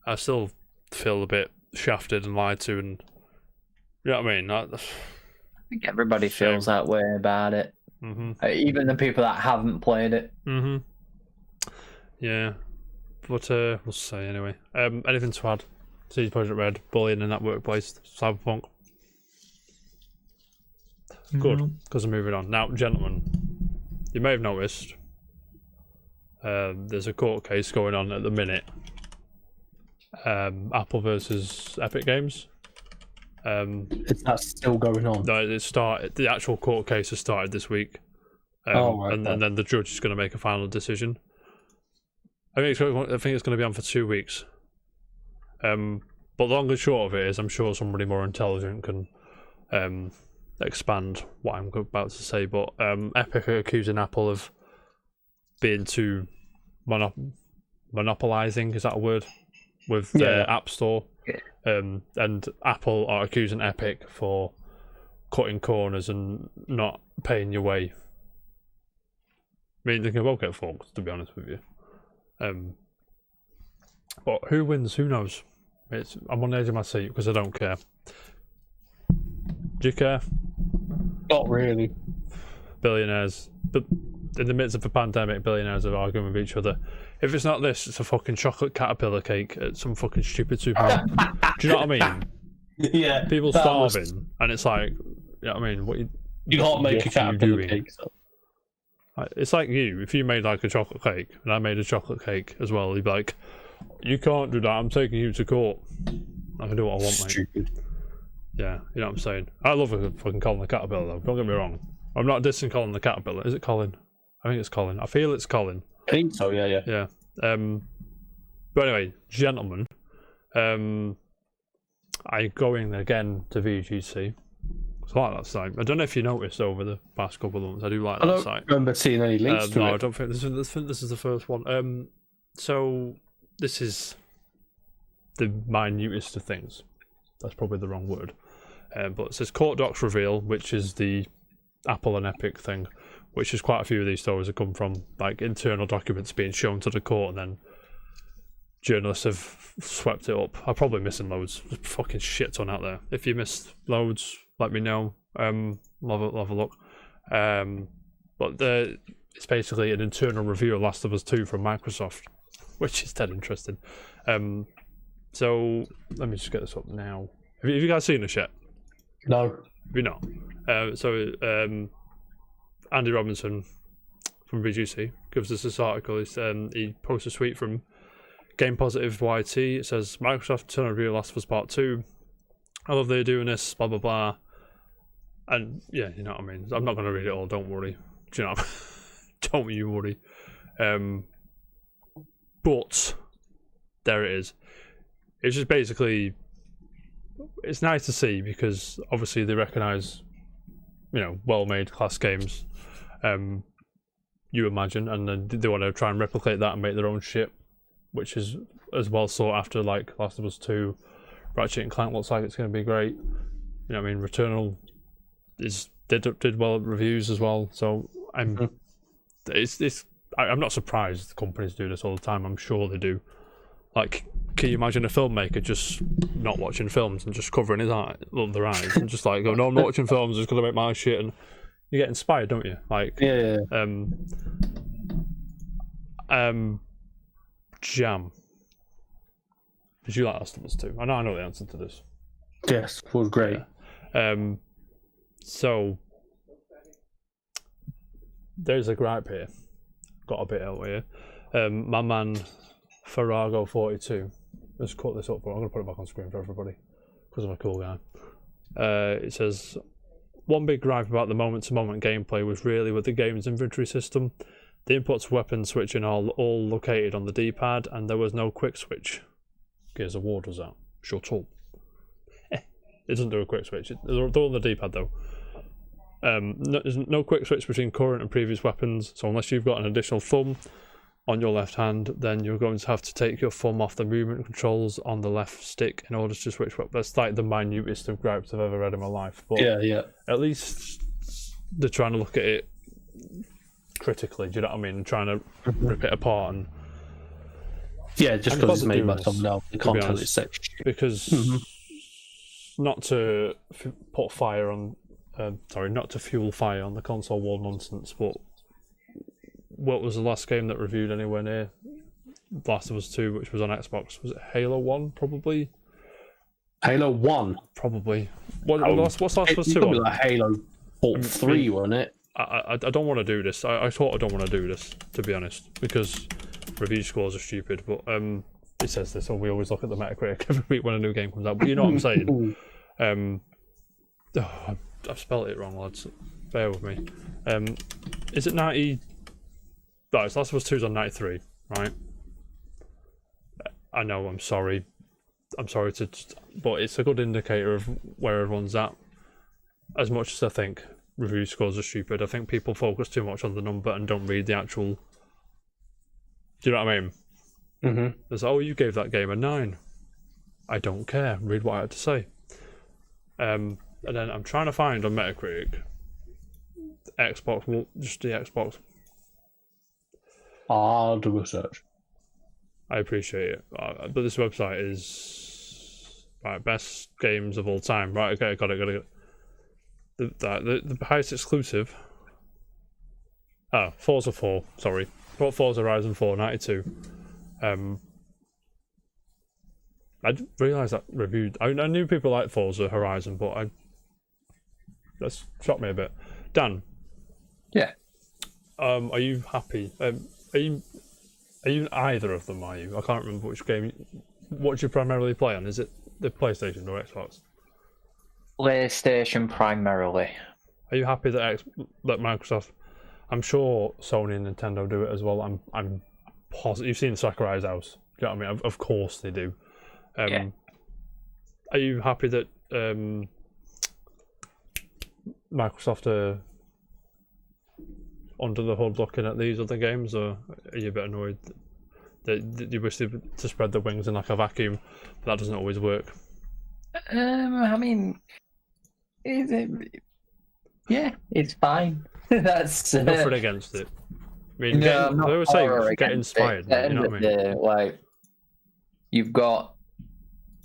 Speaker 1: I still feel a bit shafted and lied to, and you know what I mean. I
Speaker 2: think everybody feels that way about it. Mm-hmm. Even the people that haven't played it.
Speaker 1: Mm-hmm. Yeah. But we'll see anyway. Anything to add? CD Projekt Red, bullying in that workplace, Cyberpunk. Good, because I'm moving on. Now, gentlemen, you may have noticed there's a court case going on at the minute. Apple versus Epic Games.
Speaker 4: Is that still going on?
Speaker 1: No, the actual court case has started this week. And then the judge is going to make a final decision. I think it's going to be on for 2 weeks. But the long and short of it is, I'm sure somebody more intelligent can expand what I'm about to say. But Epic are accusing Apple of being too monopolizing. Is that a word? With their App Store.
Speaker 2: Yeah.
Speaker 1: And Apple are accusing Epic for cutting corners and not paying your way. I mean, they can both get fucked, to be honest with you. But who wins? Who knows? I'm on the edge of my seat because I don't care. Do you care?
Speaker 4: Not really.
Speaker 1: Billionaires, but in the midst of a pandemic, billionaires are arguing with each other. If it's not this, it's a fucking chocolate caterpillar cake at some fucking stupid supermarket. Do you know what I mean?
Speaker 4: Yeah.
Speaker 1: People starving, and it's like, you know what I mean? What
Speaker 4: you can't make a caterpillar cake. So.
Speaker 1: It's like if you made like a chocolate cake, and I made a chocolate cake as well, you'd be like, you can't do that, I'm taking you to court. I can do what I want,
Speaker 4: Stupid.
Speaker 1: mate. Yeah, you know what I'm saying? I love fucking Colin the Caterpillar, though, don't get me wrong. I'm not dissing Colin the Caterpillar. Is it Colin? I think it's Colin. I feel it's Colin.
Speaker 4: I think so, yeah.
Speaker 1: Yeah. But anyway, gentlemen, I'm going again to VGC. I like that site. I don't know if you noticed over the past couple of months. I do like that site.
Speaker 4: I don't remember seeing any links to it.
Speaker 1: No, I don't think this is the first one. So this is the minutest of things. That's probably the wrong word. But it says court docs reveal, which is the Apple and Epic thing, which is quite a few of these stories have come from like internal documents being shown to the court, and then journalists have swept it up. I'm probably missing loads. There's a fucking shit ton out there. If you missed loads, let me know. We'll have a look. But it's basically an internal review of Last of Us 2 from Microsoft, which is dead interesting. So let me just get this up now. Have you guys seen this yet?
Speaker 4: No.
Speaker 1: Have you not? Andy Robinson from VGC gives us this article. He posts a tweet from Game Positive YT. It says, Microsoft internal review of Last of Us Part 2. I love they're doing this, blah, blah, blah. And yeah, you know what I mean. I'm not going to read it all, don't worry. Do you know? Don't you worry. But there it is. It's just basically, it's nice to see because obviously they recognise, you know, well-made class games. You imagine, and then they want to try and replicate that and make their own shit, which is as well sought after. Like Last of Us 2, Ratchet and Clank looks like it's going to be great. You know what I mean? Returnal did well at reviews as well. So I'm not surprised the companies do this all the time. I'm sure they do. Like, can you imagine a filmmaker just not watching films and just covering their eyes and just like go, no, I'm not watching films, I'm just gonna make my shit, and you get inspired, don't you? Like,
Speaker 4: yeah.
Speaker 1: Jam. Did you like Last of Us 2? I know the answer to this.
Speaker 4: Yes, it was great.
Speaker 1: Yeah. So there's a gripe here. Got a bit out here. My man Farrago42. Let's cut this up for. I'm going to put it back on screen for everybody because I'm a cool guy. It says, one big gripe about the moment-to-moment gameplay was really with the game's inventory system. The inputs, weapon switching are all located on the D-pad, and there was no quick switch. Gears of War does that. Shut up. It doesn't do a quick switch. They're on the D-pad though. There's no quick switch between current and previous weapons, so unless you've got an additional thumb on your left hand, then you're going to have to take your thumb off the movement controls on the left stick in order to switch weapons. That's like the minutest of gripes I've ever read in my life. But
Speaker 4: yeah.
Speaker 1: At least they're trying to look at it critically, do you know what I mean? Trying to rip it apart and
Speaker 4: just because it's made by someone else, the content is so stupid.
Speaker 1: Because not to put fire on, not to fuel fire on the console war nonsense, but what was the last game that reviewed anywhere near Last of Us 2, which was on Xbox? Was it Halo 1, probably?
Speaker 4: Halo 1?
Speaker 1: Probably. What's Last of Us 2 on?
Speaker 4: Like Halo 3, wasn't it?
Speaker 1: I don't want to do this. I thought I don't want to do this, to be honest, because review scores are stupid, but it says this, and we always look at the Metacritic every week when a new game comes out, but you know what I'm saying. I've spelled it wrong, lads. Bear with me. Is it 90... No, it's Last of Us 2's on 93, right? I know, I'm sorry. I'm sorry to... But it's a good indicator of where everyone's at. As much as I think review scores are stupid, I think people focus too much on the number and don't read the actual... Do you know what I mean?
Speaker 4: Mm-hmm.
Speaker 1: It's, oh, you gave that game a 9. I don't care. Read what I had to say. And then I'm trying to find on Metacritic Xbox, just the Xbox.
Speaker 4: I'll do a search.
Speaker 1: I appreciate it, but this website is right. Best games of all time. Right, okay, got it. The highest exclusive. Forza 4. Sorry, Forza Horizon 4 92. I didn't realise that reviewed. I knew people like Forza Horizon, but that's shocked me a bit. Dan.
Speaker 2: Yeah.
Speaker 1: Are you happy? Are you either of them? Are you? I can't remember which game. What do you primarily play on? Is it the PlayStation or Xbox?
Speaker 2: PlayStation primarily. Are
Speaker 1: you happy that Microsoft? I'm sure Sony and Nintendo do it as well. I'm positive. You've seen Sakurai's house. Do you know what I mean? Of course they do.
Speaker 2: Yeah.
Speaker 1: Are you happy that Microsoft are under the hood looking at these other games, or are you a bit annoyed that you wish to spread the wings in like a vacuum, but that doesn't always work?
Speaker 2: I mean, it's fine. That's
Speaker 1: nothing against it. I mean, they were saying get inspired. You know what I mean?
Speaker 2: Like, you've got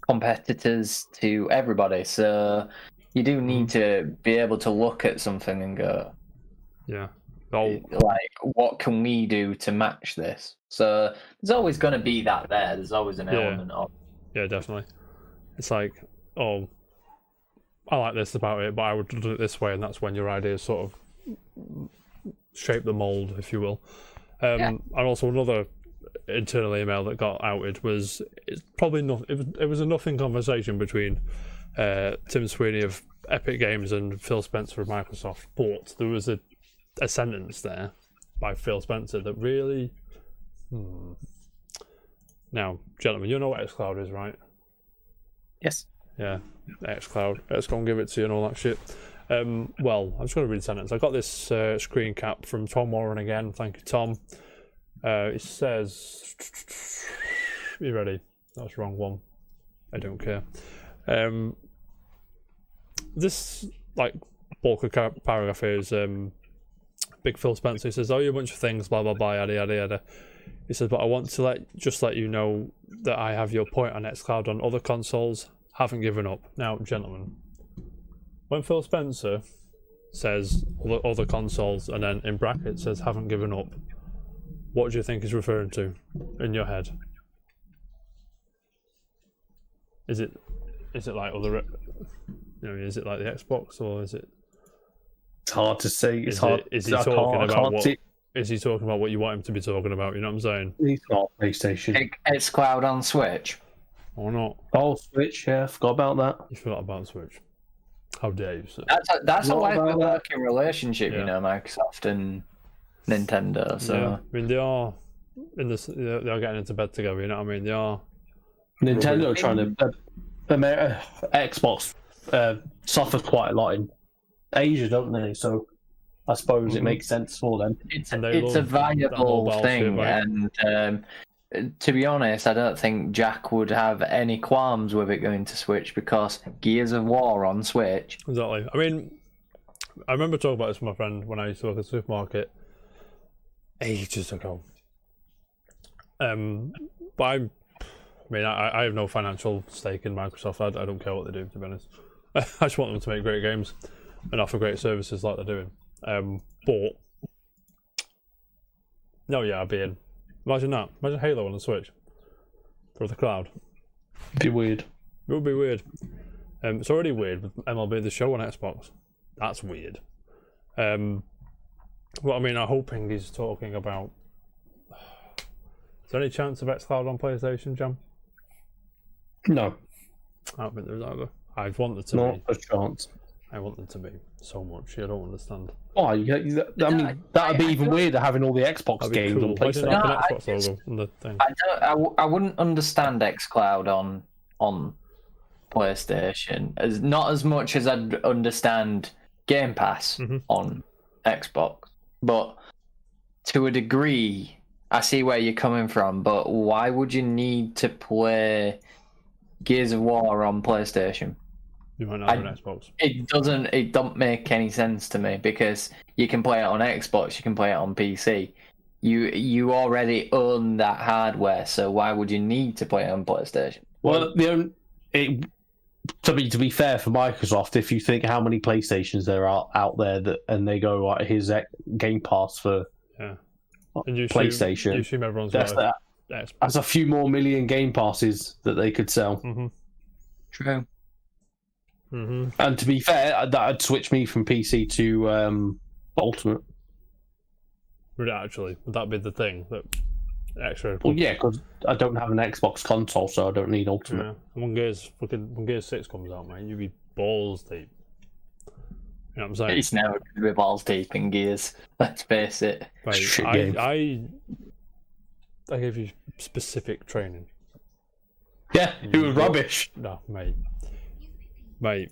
Speaker 2: competitors to everybody, so you do need to be able to look at something and go,
Speaker 1: yeah.
Speaker 2: Like, what can we do to match this? So there's always going to be that there. There's always an element of.
Speaker 1: Yeah, definitely. It's like, oh, I like this about it, but I would do it this way, and that's when your ideas sort of shape the mold, if you will. And also another internal email that got outed was it's probably not. It was a nothing conversation between Tim Sweeney of Epic Games and Phil Spencer of Microsoft, but there was a sentence there by Phil Spencer that really... Now, gentlemen, you know what xCloud is, right?
Speaker 2: Yes.
Speaker 1: Yeah, xCloud. Let's go and give it to you and all that shit. Well, I'm just going to read the sentence. I got this screen cap from Tom Warren again. Thank you, Tom. It says... You ready? That's the wrong one. I don't care. This, like, bulk of paragraph here is... Big Phil Spencer. He says, "Oh, you a bunch of things, blah blah blah, yada yada yada." He says, "But I want to let you know that I have your point on xCloud on other consoles. Haven't given up." Now, gentlemen, when Phil Spencer says other consoles and then in brackets says "haven't given up," what do you think he's referring to in your head? Is it like other? Is it like the Xbox, or is it?
Speaker 4: It's hard to say. It's
Speaker 1: hard. Is he talking about what? is he talking about what you want him to be talking about? You know what I'm saying?
Speaker 4: He's not PlayStation.
Speaker 2: xCloud on Switch.
Speaker 1: Or not?
Speaker 4: Oh, Switch, yeah, forgot about that.
Speaker 1: You forgot about Switch. How dare you, sir?
Speaker 2: That's a
Speaker 4: What about
Speaker 2: working relationship,
Speaker 1: Yeah.
Speaker 2: you know, Microsoft and Nintendo. So
Speaker 1: Yeah. I mean, they are they are getting into bed together. You know what I mean? They are.
Speaker 4: Nintendo trying to Xbox suffers quite a lot in Asia, don't they? So I suppose it makes sense for them.
Speaker 2: it's
Speaker 1: And they
Speaker 2: a
Speaker 1: love that
Speaker 2: viable
Speaker 1: mobile
Speaker 2: thing,
Speaker 1: shit, right?
Speaker 2: and to be honest, I don't think Jack would have any qualms with it going to Switch because Gears of War on Switch.
Speaker 1: Exactly. I mean, I remember talking about this with my friend when I used to work at the supermarket ages ago. But I mean, I have no financial stake in Microsoft. I don't care what they do, to be honest. I just want them to make great games and offer great services like they're doing. But no, yeah, I'd be in. Imagine that. Imagine Halo on the Switch for the cloud.
Speaker 4: Be weird.
Speaker 1: It would be weird. It's already weird with MLB The Show on Xbox. That's weird. But I mean, I'm hoping he's talking about. Is there any chance of xCloud on PlayStation, Jam?
Speaker 4: No,
Speaker 1: I don't think there is either. I've wanted to
Speaker 4: not
Speaker 1: be.
Speaker 4: a chance.
Speaker 1: I want them to be so much. I don't understand.
Speaker 4: Why? I mean, that'd be even weirder having all the Xbox
Speaker 1: That'd be
Speaker 4: games
Speaker 1: cool.
Speaker 4: on
Speaker 1: Why didn't
Speaker 4: PlayStation.
Speaker 1: I have
Speaker 2: No,
Speaker 1: an Xbox logo on the thing?
Speaker 2: I wouldn't understand xCloud on PlayStation as not as much as I'd understand Game Pass on Xbox, but to a degree, I see where you're coming from. But why would you need to play Gears of War on PlayStation?
Speaker 1: You might not have an Xbox.
Speaker 2: It don't make any sense to me because you can play it on Xbox, you can play it on PC. You already own that hardware, so why would you need to play it on PlayStation?
Speaker 4: Well, to be fair for Microsoft, if you think how many PlayStations there are out there and they go like, here's Game Pass for
Speaker 1: And you
Speaker 4: PlayStation,
Speaker 1: you assume everyone's got Xbox.
Speaker 4: that's a few more million Game Passes that they could sell.
Speaker 2: True.
Speaker 4: And to be fair, that'd switch me from PC to Ultimate.
Speaker 1: Would it actually? Would that be the thing? That extra.
Speaker 4: Well, yeah, because I don't have an Xbox console, so I don't need Ultimate.
Speaker 1: Yeah. When Gears 6 comes out, mate, you'd be balls deep. You know what I'm saying?
Speaker 2: It's never going to be balls deep in Gears. Let's face it.
Speaker 1: Mate,
Speaker 4: Shit game.
Speaker 1: I gave you specific training.
Speaker 4: Yeah, it was rubbish.
Speaker 1: No, mate. Mate.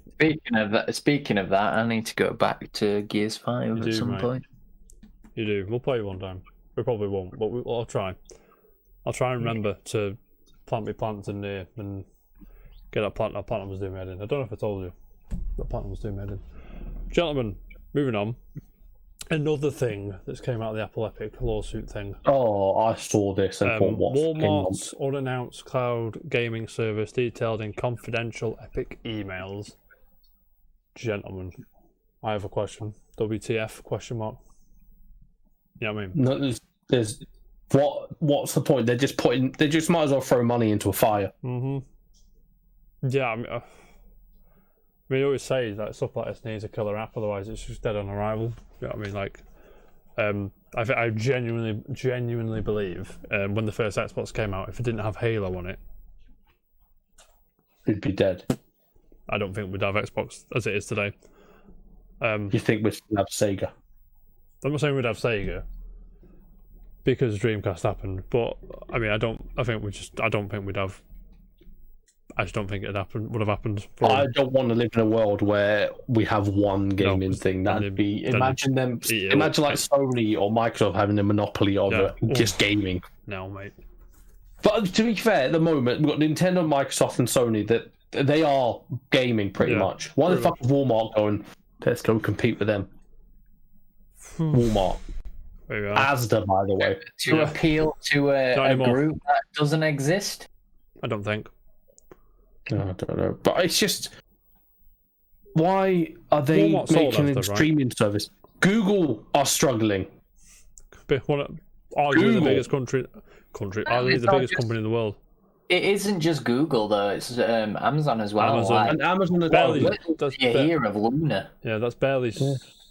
Speaker 2: Speaking of that, I need to go back to Gears 5 at some point.
Speaker 1: You do. We'll play one time. We probably won't, but I'll try. I'll try and remember to plant my plants in there and get that plant. That plant was doing my head in. I don't know if I told you. That plant was doing my head in. Gentlemen, moving on. Another thing that's came out of the Apple Epic lawsuit thing.
Speaker 4: Oh, I saw this and thought, what?
Speaker 1: Walmart's unannounced cloud gaming service detailed in confidential Epic emails. Gentlemen, I have a question. WTF? Question mark. You know what I mean?
Speaker 4: No, there's what's the point? They just might as well throw money into a fire.
Speaker 1: Yeah, I mean, we always say that stuff like this needs a killer app, otherwise it's just dead on arrival. You know what I mean? Like, I genuinely believe when the first Xbox came out, if it didn't have Halo on it,
Speaker 4: It'd be dead.
Speaker 1: I don't think we'd have Xbox as it is today.
Speaker 4: You think we'd still have Sega?
Speaker 1: I'm not saying we'd have Sega because Dreamcast happened, but I mean, I don't think we'd have. I just don't think would have happened.
Speaker 4: I don't want to live in a world where we have one gaming thing. That'd be imagine like Sony or Microsoft having a monopoly of just gaming.
Speaker 1: No, mate.
Speaker 4: But to be fair, at the moment we've got Nintendo, Microsoft, and Sony that they are gaming pretty much. Why the fuck is Walmart going? Let's go compete with them. Walmart. Asda, by the way.
Speaker 2: To appeal to a group that doesn't exist?
Speaker 1: I don't think.
Speaker 4: I don't know. But it's just... Why are they making a streaming service? Google are struggling.
Speaker 1: Arguably the biggest arguably the biggest company in the world.
Speaker 2: It isn't just Google, though. It's Amazon as well.
Speaker 4: And Amazon is
Speaker 1: barely.
Speaker 2: You hear of Luna.
Speaker 1: Yeah, that's barely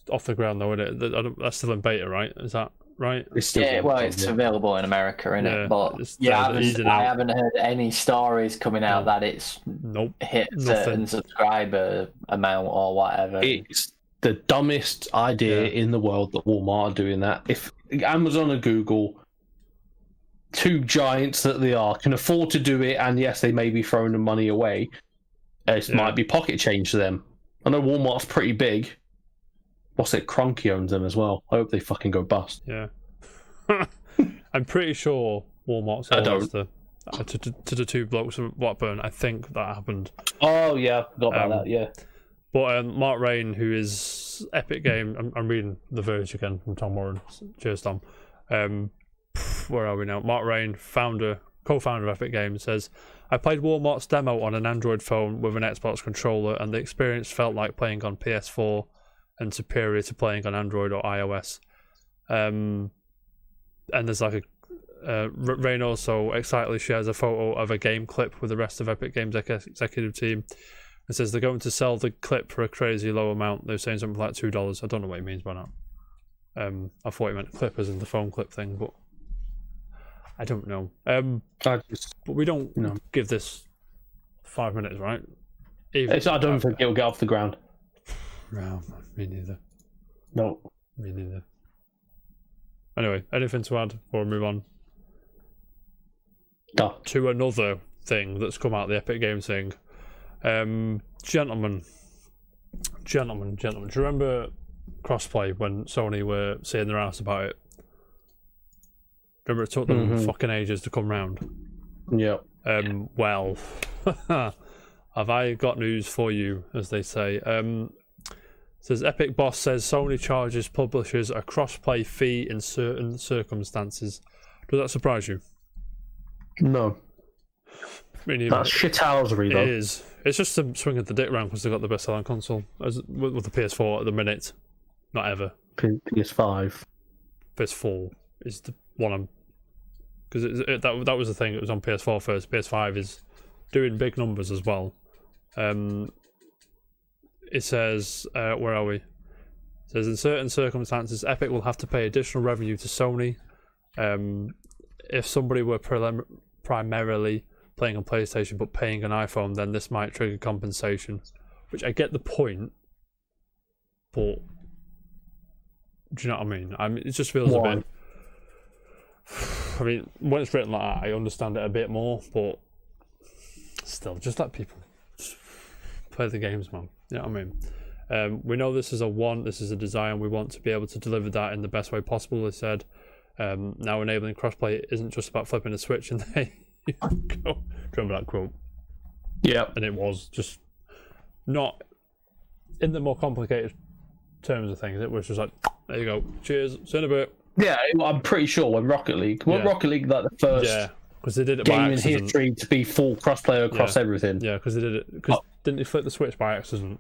Speaker 1: off the ground, though, isn't it? That's still in beta, right? Is that? right?
Speaker 4: It's still
Speaker 2: it's available in America, isn't it? But I haven't heard any stories coming out that it's hit a certain subscriber amount or whatever.
Speaker 4: It's the dumbest idea in the world that Walmart are doing that. If Amazon and Google, two giants that they are, can afford to do it, and yes, they may be throwing the money away, it might be pocket change to them. I know Walmart's pretty big. What's it? Cronky owns them as well. I hope they fucking go bust.
Speaker 1: Yeah. I'm pretty sure Walmart sold to the two blokes from Blackburn. I think that happened.
Speaker 4: Oh, yeah. I forgot about that, yeah.
Speaker 1: But Mark Rain, who is Epic Game, I'm reading The Verge again from Tom Warren. Cheers, Tom. Where are we now? Mark Rain, co-founder of Epic Games, says, I played Walmart's demo on an Android phone with an Xbox controller, and the experience felt like playing on PS4 and superior to playing on Android or iOS. And there's like Rain also excitedly shares a photo of a game clip with the rest of Epic Games executive team. It says they're going to sell the clip for a crazy low amount. They're saying something like $2. I don't know what he means by that. I thought he meant clip as in the phone clip thing, but I don't know. But we don't give this 5 minutes, right?
Speaker 4: I don't think it'll get off the ground.
Speaker 1: No, me neither.
Speaker 4: No.
Speaker 1: Me neither. Anyway, anything to add before we move on?
Speaker 4: No.
Speaker 1: To another thing that's come out of the Epic Games thing. Gentlemen, do you remember crossplay when Sony were saying their ass about it? Remember it took them fucking ages to come round?
Speaker 4: Yeah.
Speaker 1: Well, have I got news for you, as they say. Says Epic boss says Sony charges publishers a crossplay fee in certain circumstances. Does that surprise you?
Speaker 4: No. That's shithousery, though.
Speaker 1: It is. It's just a swing of the dick round because they've got the best-selling console with the PS4 at the minute. Not ever.
Speaker 4: PS5.
Speaker 1: PS4 is the one I'm... Because that was the thing. It was on PS4 first. PS5 is doing big numbers as well. It says, where are we? It says, in certain circumstances, Epic will have to pay additional revenue to Sony. If somebody were primarily playing on PlayStation but paying an iPhone, then this might trigger compensation. Which I get the point, but do you know what I mean? It just feels a bit... I mean, when it's written like that, I understand it a bit more, but still, just let people play the games, man. You know what I mean? We know this is a design. We want to be able to deliver that in the best way possible, they said. Now enabling crossplay isn't just about flipping a switch and there you go. Remember that quote?
Speaker 4: Yeah.
Speaker 1: And it was just not in the more complicated terms of things. It was just like, there you go. Cheers. See you in a bit.
Speaker 4: Yeah, I'm pretty sure when Rocket League, like the first
Speaker 1: because they did it
Speaker 4: game
Speaker 1: by
Speaker 4: in
Speaker 1: accident.
Speaker 4: history to be full crossplay across everything.
Speaker 1: Yeah, because they did it. Because didn't they flip the switch by accident?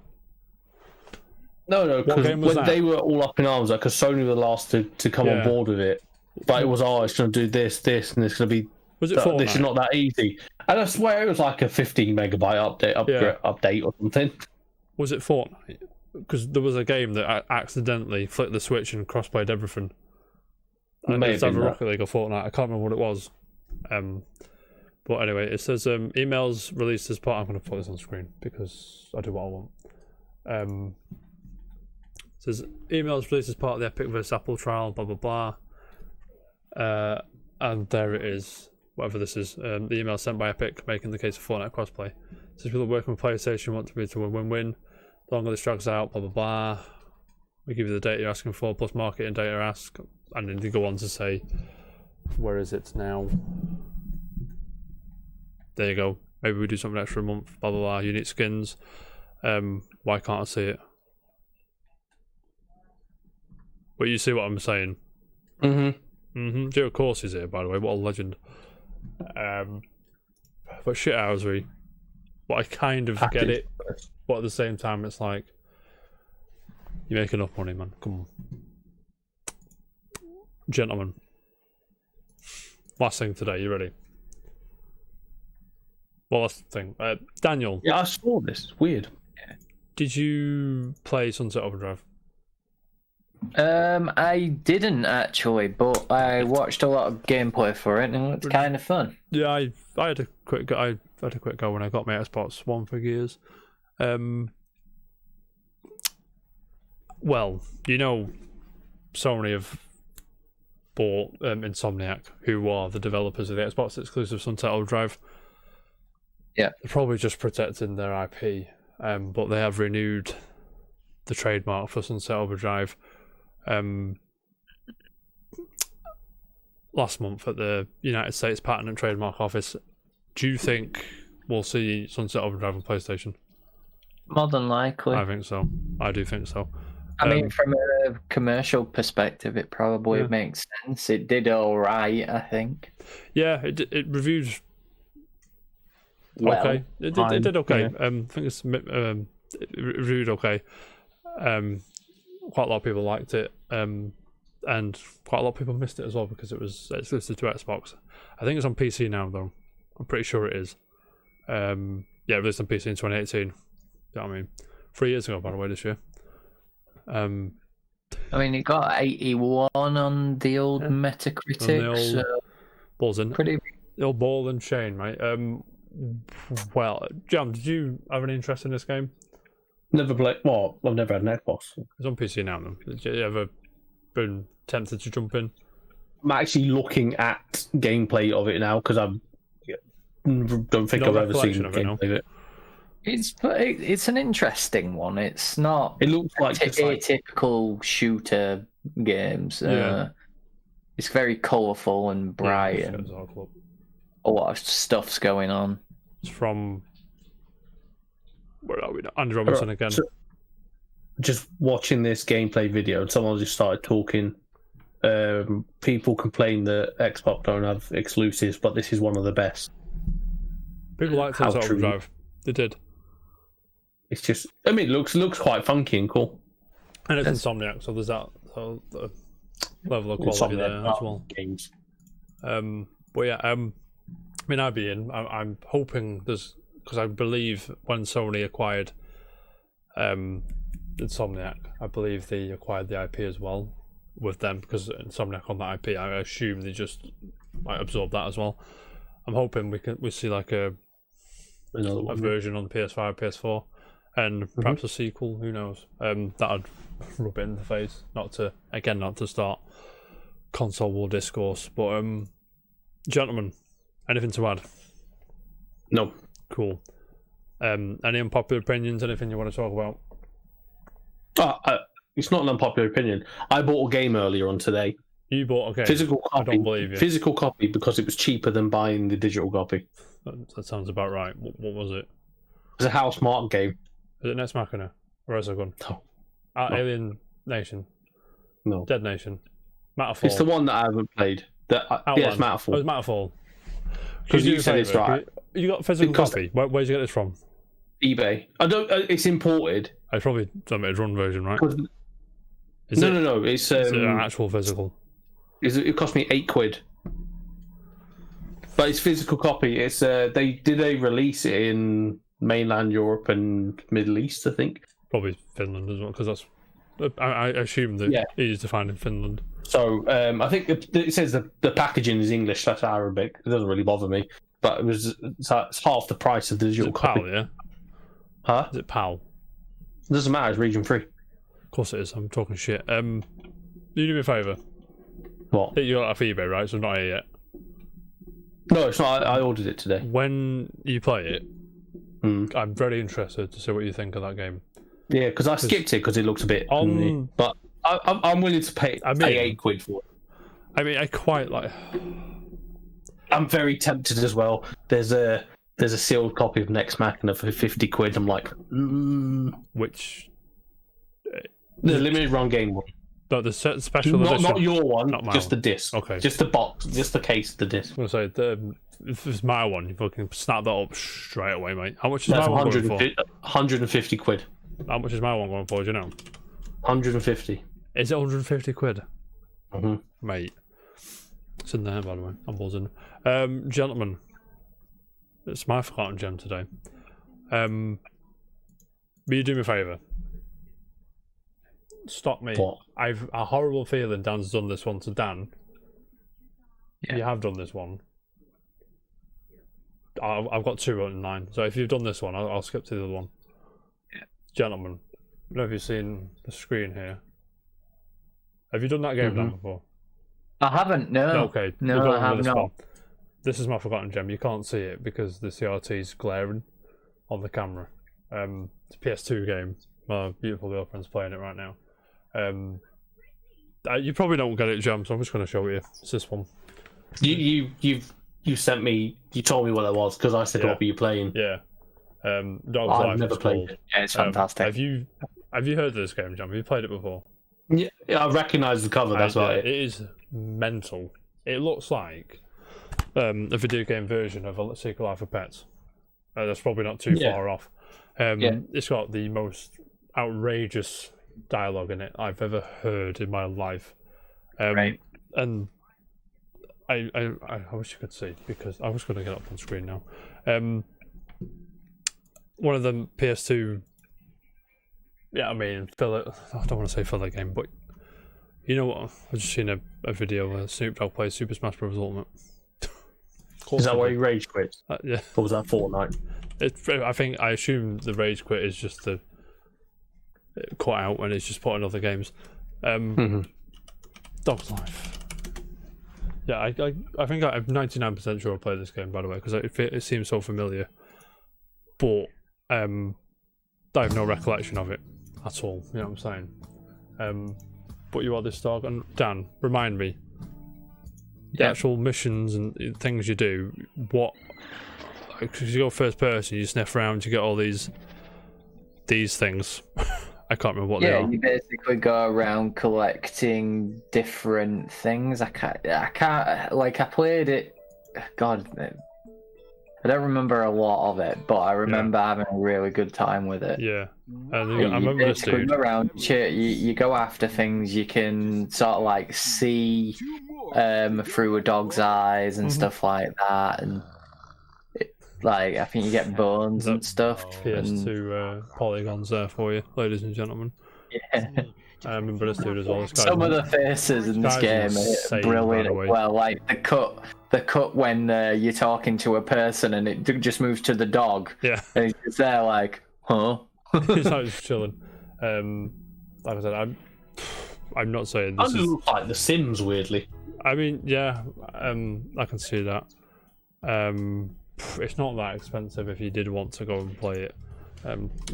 Speaker 4: No, because when they were all up in arms, because Sony were the last to come on board with it, but it was it's going to do this, and it's going to be.
Speaker 1: Was it Fortnite?
Speaker 4: This is not that easy, and I swear it was like a 15 megabyte update or something.
Speaker 1: Was it Fortnite? Because there was a game that accidentally flipped the switch and cross-played everything. It was either Rocket League or Fortnite. I can't remember what it was. But anyway, it says emails released as part. I'm going to put this on screen because I do what I want. It says emails released as part of the Epic vs Apple trial. Blah blah blah. And there it is. Whatever this is. The email sent by Epic making the case for Fortnite crossplay. It says people working with PlayStation want to be to a win-win. The longer this drags out, blah blah blah. We give you the data you're asking for, plus marketing data ask. And then they go on to say, where is it now? There you go. Maybe we do something extra a month, blah blah blah. Unique skins. Why can't I see it? Well, you see what I'm saying? Of course he's here, by the way. What a legend. But shithousery. But I kind of get it. But at the same time, it's like, you make enough money, man. Come on. Gentlemen. Last thing today, you ready? Well, that's the thing. Daniel.
Speaker 4: Yeah, I saw this. It's weird.
Speaker 1: Did you play Sunset Overdrive?
Speaker 2: I didn't actually, but I watched a lot of gameplay for it, and it looked kind of fun.
Speaker 1: Yeah, I had a quick go. I had a quick go when I got my Xbox One for Gears. Well, Sony have bought Insomniac, who are the developers of the Xbox exclusive Sunset Overdrive.
Speaker 2: Yeah,
Speaker 1: they're probably just protecting their IP, but they have renewed the trademark for Sunset Overdrive last month at the United States Patent and Trademark Office. Do you think we'll see Sunset Overdrive on PlayStation?
Speaker 2: More than likely.
Speaker 1: I think so. I do think so.
Speaker 2: I mean, from a commercial perspective, it probably makes sense. It did all right, I think.
Speaker 1: Yeah, it reviewed
Speaker 2: well.
Speaker 1: Okay. It did okay.
Speaker 4: Yeah.
Speaker 1: I think it reviewed okay. Quite a lot of people liked it, and quite a lot of people missed it as well because it was exclusive to Xbox. I think it's on PC now, though. I'm pretty sure it is. Yeah, released on PC in 2018. You know what I mean? 3 years ago, by the way, this year.
Speaker 2: I mean, it got 81 on the old Metacritic. So
Speaker 1: balls in.
Speaker 2: Pretty.
Speaker 1: The old ball and chain, right? Well, Jam, did you have any interest in this game?
Speaker 4: Never played. Well, I've never had an Xbox.
Speaker 1: It's on PC now, then. Did you ever been tempted to jump in?
Speaker 4: I'm actually looking at gameplay of it now because I don't think I've ever seen gameplay of it.
Speaker 2: It's an interesting one. It's not.
Speaker 4: It looks like
Speaker 2: atypical shooter games. It's very colourful and bright, and a lot of stuff's going on.
Speaker 1: It's from. Where are we now? Andy Robinson again.
Speaker 4: So, just watching this gameplay video, and someone just started talking. People complain that Xbox don't have exclusives, but this is one of the best.
Speaker 1: People like Sunset Overdrive. They did.
Speaker 4: It's just, I mean, it looks quite funky and cool.
Speaker 1: And it's Insomniac, so there's that the level of quality there as well.
Speaker 4: Games.
Speaker 1: But yeah, I mean, I'd be in. I'm hoping there's, because I believe when Sony acquired Insomniac, I believe they acquired the IP as well with them, because Insomniac on that IP, I assume they just might absorb that as well. I'm hoping we see like a version on the PS5, PS4, and perhaps a sequel. Who knows? That'd rub it in the face. Not to start console war discourse, but gentlemen, anything to add?
Speaker 4: No.
Speaker 1: Cool. Any unpopular opinions? Anything you want to talk about?
Speaker 4: It's not an unpopular opinion. I bought a game earlier on today.
Speaker 1: You bought a game?
Speaker 4: Physical copy.
Speaker 1: I don't believe you.
Speaker 4: Physical copy because it was cheaper than buying the digital copy.
Speaker 1: That sounds about right. What was it?
Speaker 4: It was a House Mark game.
Speaker 1: Is it Next Machina? Or Resogun?
Speaker 4: No.
Speaker 1: Alien Nation?
Speaker 4: No.
Speaker 1: Dead Nation? Matterfall?
Speaker 4: It's the one that I haven't played. Yes, Matterfall.
Speaker 1: Oh, it's Matterfall.
Speaker 4: Because you said it's right.
Speaker 1: You got a physical copy? Where'd you get this from?
Speaker 4: eBay. I don't. It's imported.
Speaker 1: I probably don't make a run version, right?
Speaker 4: No. It's
Speaker 1: an actual physical.
Speaker 4: It cost me £8, but it's physical copy. It's they release it in mainland Europe and Middle East, I think.
Speaker 1: Probably Finland as well, because that's. I assume that it is to find in Finland.
Speaker 4: So I think it says the packaging is English. That's Arabic. It doesn't really bother me. But it's half the price of the digital copy.
Speaker 1: PAL, yeah.
Speaker 4: Huh?
Speaker 1: Is it PAL?
Speaker 4: It doesn't matter. It's region free.
Speaker 1: Of course it is. I'm talking shit. You do me a favour.
Speaker 4: What?
Speaker 1: You got it off eBay, right? So not here yet.
Speaker 4: No, it's not. I ordered it today.
Speaker 1: When you play it, I'm very interested to see what you think of that game.
Speaker 4: Yeah, because I skipped it because it looks a bit. But I'm willing to pay £8 for it.
Speaker 1: I mean, I quite like.
Speaker 4: I'm very tempted as well. There's a sealed copy of Next Machina for £50. I'm like,
Speaker 1: which
Speaker 4: the limited run game one.
Speaker 1: No, the special edition.
Speaker 4: Not your one,
Speaker 1: not
Speaker 4: just
Speaker 1: one.
Speaker 4: The disc.
Speaker 1: Okay.
Speaker 4: Just the box, just the case of the disc.
Speaker 1: I'm gonna say if it's my one, you fucking snap that up straight away, mate. How much is my one going for?
Speaker 4: £150.
Speaker 1: How much is my one going for? Do you know?
Speaker 4: 150.
Speaker 1: Is it £150?
Speaker 4: Mm-hmm.
Speaker 1: Mate, it's in there, by the way. I'm buzzing. Gentlemen, it's my forgotten gem today. Will you do me a favour? stop me.
Speaker 4: What?
Speaker 1: I've a horrible feeling Dan's done this one to Dan.
Speaker 2: Yeah.
Speaker 1: You have done this one. I've got 2 out of 9. So if you've done this one, I'll skip to the other one.
Speaker 2: Yeah.
Speaker 1: Gentlemen, I don't know if you've seen the screen here. Have you done that game Dan before?
Speaker 2: I haven't. No.
Speaker 1: Okay.
Speaker 2: No,
Speaker 1: we'll go
Speaker 2: I
Speaker 1: on
Speaker 2: have
Speaker 1: with this
Speaker 2: not.
Speaker 1: one. This is my forgotten gem. You can't see it because the CRT is glaring on the camera. It's a PS2 game. My beautiful girlfriend's playing it right now. You probably don't get it, Jam, so I'm just going to show you. It's this one.
Speaker 4: You sent me. You told me what it was because I said,
Speaker 1: Yeah.
Speaker 4: "What were you playing?"
Speaker 1: Yeah. Dog's
Speaker 4: I've
Speaker 1: Life.
Speaker 4: never
Speaker 1: it's
Speaker 4: played
Speaker 1: called.
Speaker 4: it.
Speaker 2: Yeah, it's fantastic.
Speaker 1: Have you heard of this game, Jam? Have you played it before?
Speaker 4: Yeah, I recognise the cover. That's
Speaker 1: Yeah,
Speaker 4: right.
Speaker 1: it is mental. It looks like a video game version of a Secret Life of Pets. That's probably not too far off. It's got the most outrageous dialogue in it I've ever heard in my life.
Speaker 2: Right.
Speaker 1: And I wish you could see, because I was going to get up on screen now. One of them PS2. Yeah, I mean, I don't want to say filler game, but you know what? I've just seen a video where Snoop Dogg plays Super Smash Bros. Ultimate.
Speaker 4: Is that why you rage quit?
Speaker 1: Yeah.
Speaker 4: Or was that Fortnite?
Speaker 1: I assume the rage quit is just the cut out when it's just put on other games. Dog's Life. Yeah, I think I'm 99% sure I played this game, by the way, because it seems so familiar. But I have no recollection of it at all. You know what I'm saying? But you are this dog, and Dan, remind me. The actual missions and things you do. What? Because you go first person, you sniff around, you get all these things. I can't remember what they are.
Speaker 2: Yeah, you basically go around collecting different things. I can't. Like, I played it. God, I don't remember a lot of it, but I remember having a really good time with it.
Speaker 1: Yeah, I remember this dude.
Speaker 2: Go around, you go after things. You can sort of like see through a dog's eyes and stuff like that, and I think you get bones and stuff.
Speaker 1: PS2 polygons there for you, ladies and gentlemen.
Speaker 2: Yeah.
Speaker 1: I remember this dude as well.
Speaker 2: Some of the faces in this game are brilliant. Well, like the cut when you're talking to a person and it just moves to the dog.
Speaker 1: Yeah.
Speaker 2: And he's just there like, huh?
Speaker 1: He's not just chilling. Like I said, I'm not saying this
Speaker 4: It looks like The Sims, weirdly.
Speaker 1: I mean, yeah, I can see that. It's not that expensive if you did want to go and play it.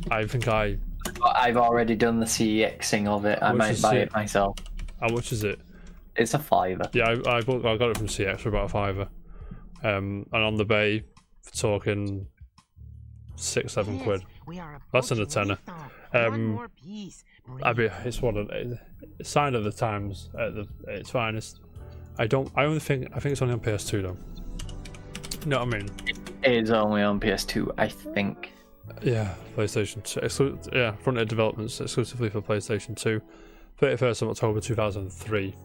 Speaker 1: I think
Speaker 2: I've already done the CXing of it. I might buy it myself.
Speaker 1: How much is it?
Speaker 2: It's a $5.
Speaker 1: Yeah, I got it from CX for about $5. And on the bay, talking £6-7 quid. Less than a tenner. It's one of the sign of the times at its finest. I think it's only on PS2 though. You know what I mean?
Speaker 2: It is only on PS2, I think.
Speaker 1: Yeah, PlayStation 2. Front-end developments exclusively for PlayStation 2. 31st of October 2003.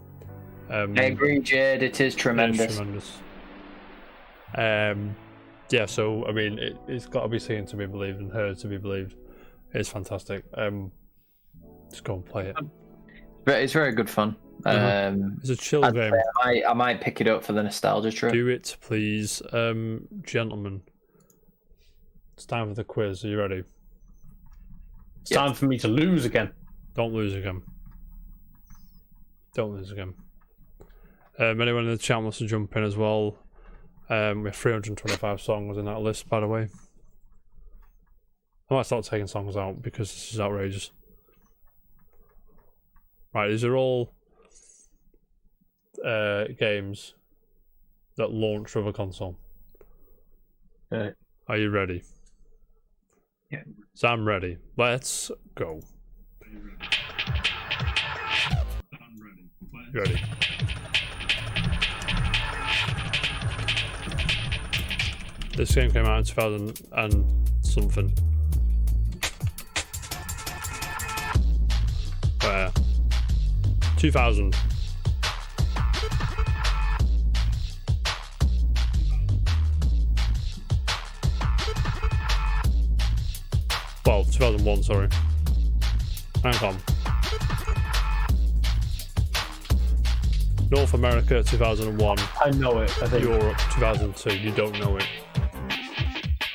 Speaker 1: I
Speaker 2: agree, Jade. It is tremendous.
Speaker 1: It's tremendous. Yeah, so I mean, it's got to be seen to be believed and heard to be believed. It's fantastic. Just go and play it.
Speaker 2: It's very good fun.
Speaker 1: It's a chill game.
Speaker 2: I might pick it up for the nostalgia trip.
Speaker 1: Do it, please, gentlemen. It's time for the quiz. Are you ready?
Speaker 4: It's time for me to lose again.
Speaker 1: Don't lose again. Don't lose again. Anyone in the chat wants to jump in as well? We have 325 songs in that list, by the way. I might start taking songs out because this is outrageous. Right, these are all games that launch with a console.
Speaker 4: Okay.
Speaker 1: Are you ready?
Speaker 2: Yeah.
Speaker 1: So I'm ready. Let's go. You ready? This game came out in 2000 and something. Where? 2000. Well, 2001, sorry. Hang on. North America 2001.
Speaker 4: I know it. I think
Speaker 1: Europe 2002. You don't know it.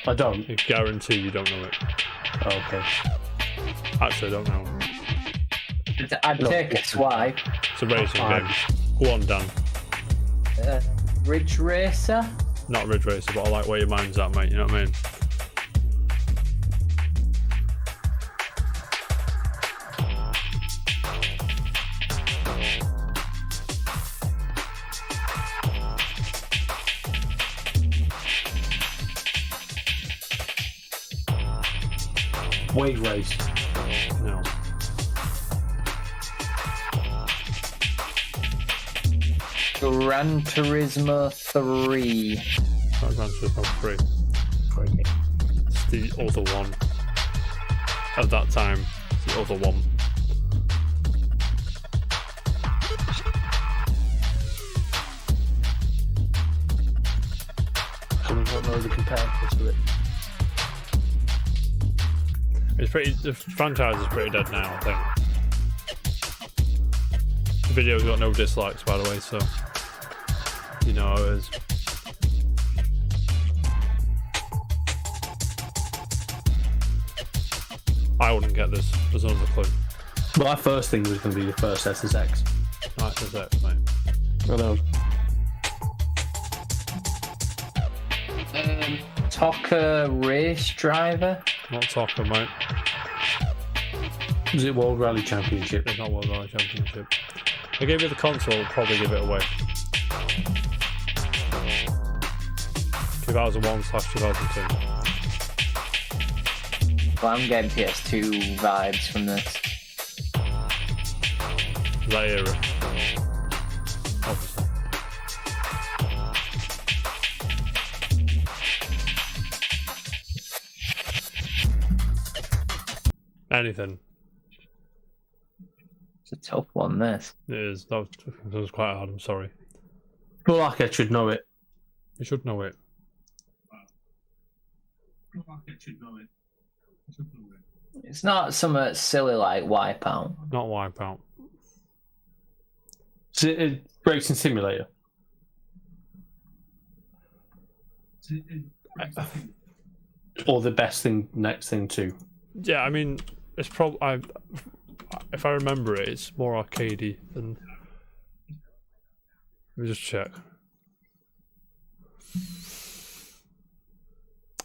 Speaker 4: I don't.
Speaker 1: I guarantee you don't know it.
Speaker 4: Okay.
Speaker 1: Actually, I don't know.
Speaker 2: I'd take a swipe.
Speaker 1: It's a racing game. Go on, Dan.
Speaker 2: Ridge Racer?
Speaker 1: Not Ridge Racer, but I like where your mind's at, mate. You know what I mean?
Speaker 4: Wave race.
Speaker 1: No.
Speaker 2: Gran Turismo 3.
Speaker 1: Not Gran Turismo 3. It's the other one. At that time, the other one.
Speaker 4: We don't know the comparison to it.
Speaker 1: It's pretty. The franchise is pretty dead now, I think. The video's got no dislikes, by the way, so you know how it is. I wouldn't get this. There's another clue.
Speaker 4: My first thing was going to be the first SSX.
Speaker 1: Nice as X, mate.
Speaker 4: I know.
Speaker 2: Tocker Race Driver?
Speaker 1: Not Tocker, mate.
Speaker 4: Is it World Rally Championship?
Speaker 1: It's not World Rally Championship. If I gave you the console, I'd probably give it away. 2001/2002.
Speaker 2: Well, I'm getting PS2 vibes from this.
Speaker 1: That era. Obviously. Anything.
Speaker 2: It's a tough one, this.
Speaker 1: It is. That was quite hard, I'm sorry.
Speaker 4: Feel like I should know it.
Speaker 1: You should know it.
Speaker 2: It's not something silly like Wipeout.
Speaker 1: Not Wipeout.
Speaker 4: Is it a racing simulator? Or the best thing, next thing too?
Speaker 1: Yeah, I mean, it's probably. If I remember it, it's more arcadey than. Let me just check.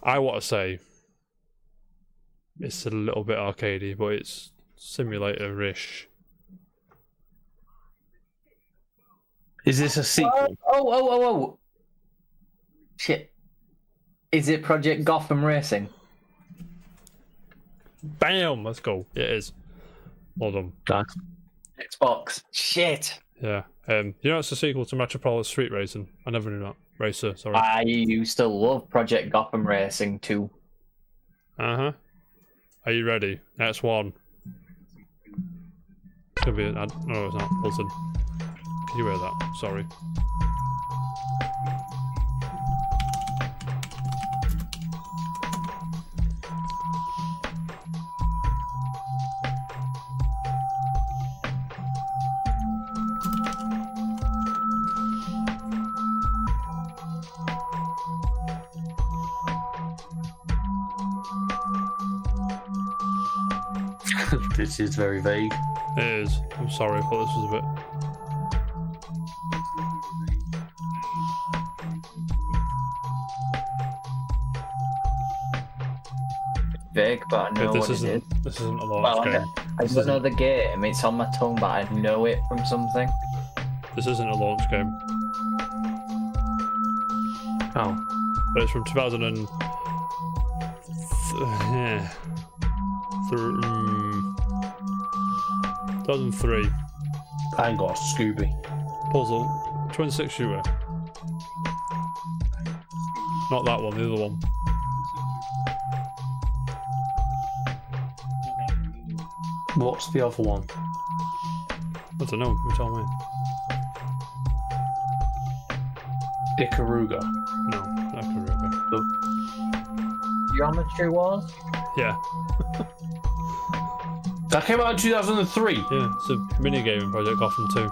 Speaker 1: I want to say it's a little bit arcadey, but it's simulator-ish.
Speaker 4: Is this a sequel?
Speaker 2: Oh. Shit. Is it Project Gotham Racing?
Speaker 1: Bam! Let's go. It is. Well done.
Speaker 4: Nice.
Speaker 2: Xbox. Shit.
Speaker 1: Yeah. You know it's a sequel to Metropolis Street Racing. I never knew that. Racer, sorry.
Speaker 2: I used to love Project Gotham Racing too.
Speaker 1: Uh-huh. Are you ready? Next one. It's gonna be an ad. No, it's not. Listen. Can you hear that? Sorry.
Speaker 4: This is very vague.
Speaker 1: It is. I'm sorry, I thought this was a bit.
Speaker 2: Vague, but I know what it is.
Speaker 1: This isn't a launch game.
Speaker 2: I don't know the game. It's on my tongue, but I know it from something.
Speaker 1: This isn't a launch game.
Speaker 4: Oh.
Speaker 1: But it's from 2003.
Speaker 4: I ain't got a Scooby.
Speaker 1: Puzzle. Twin stick shooter. Not that one, the other one.
Speaker 4: What's the other one?
Speaker 1: I don't know, you tell me.
Speaker 4: Ikaruga.
Speaker 1: No, not Karuga.
Speaker 2: Geometry Wars?
Speaker 1: Yeah.
Speaker 4: That came out in 2003.
Speaker 1: Yeah, it's a mini game in Project Gotham 2.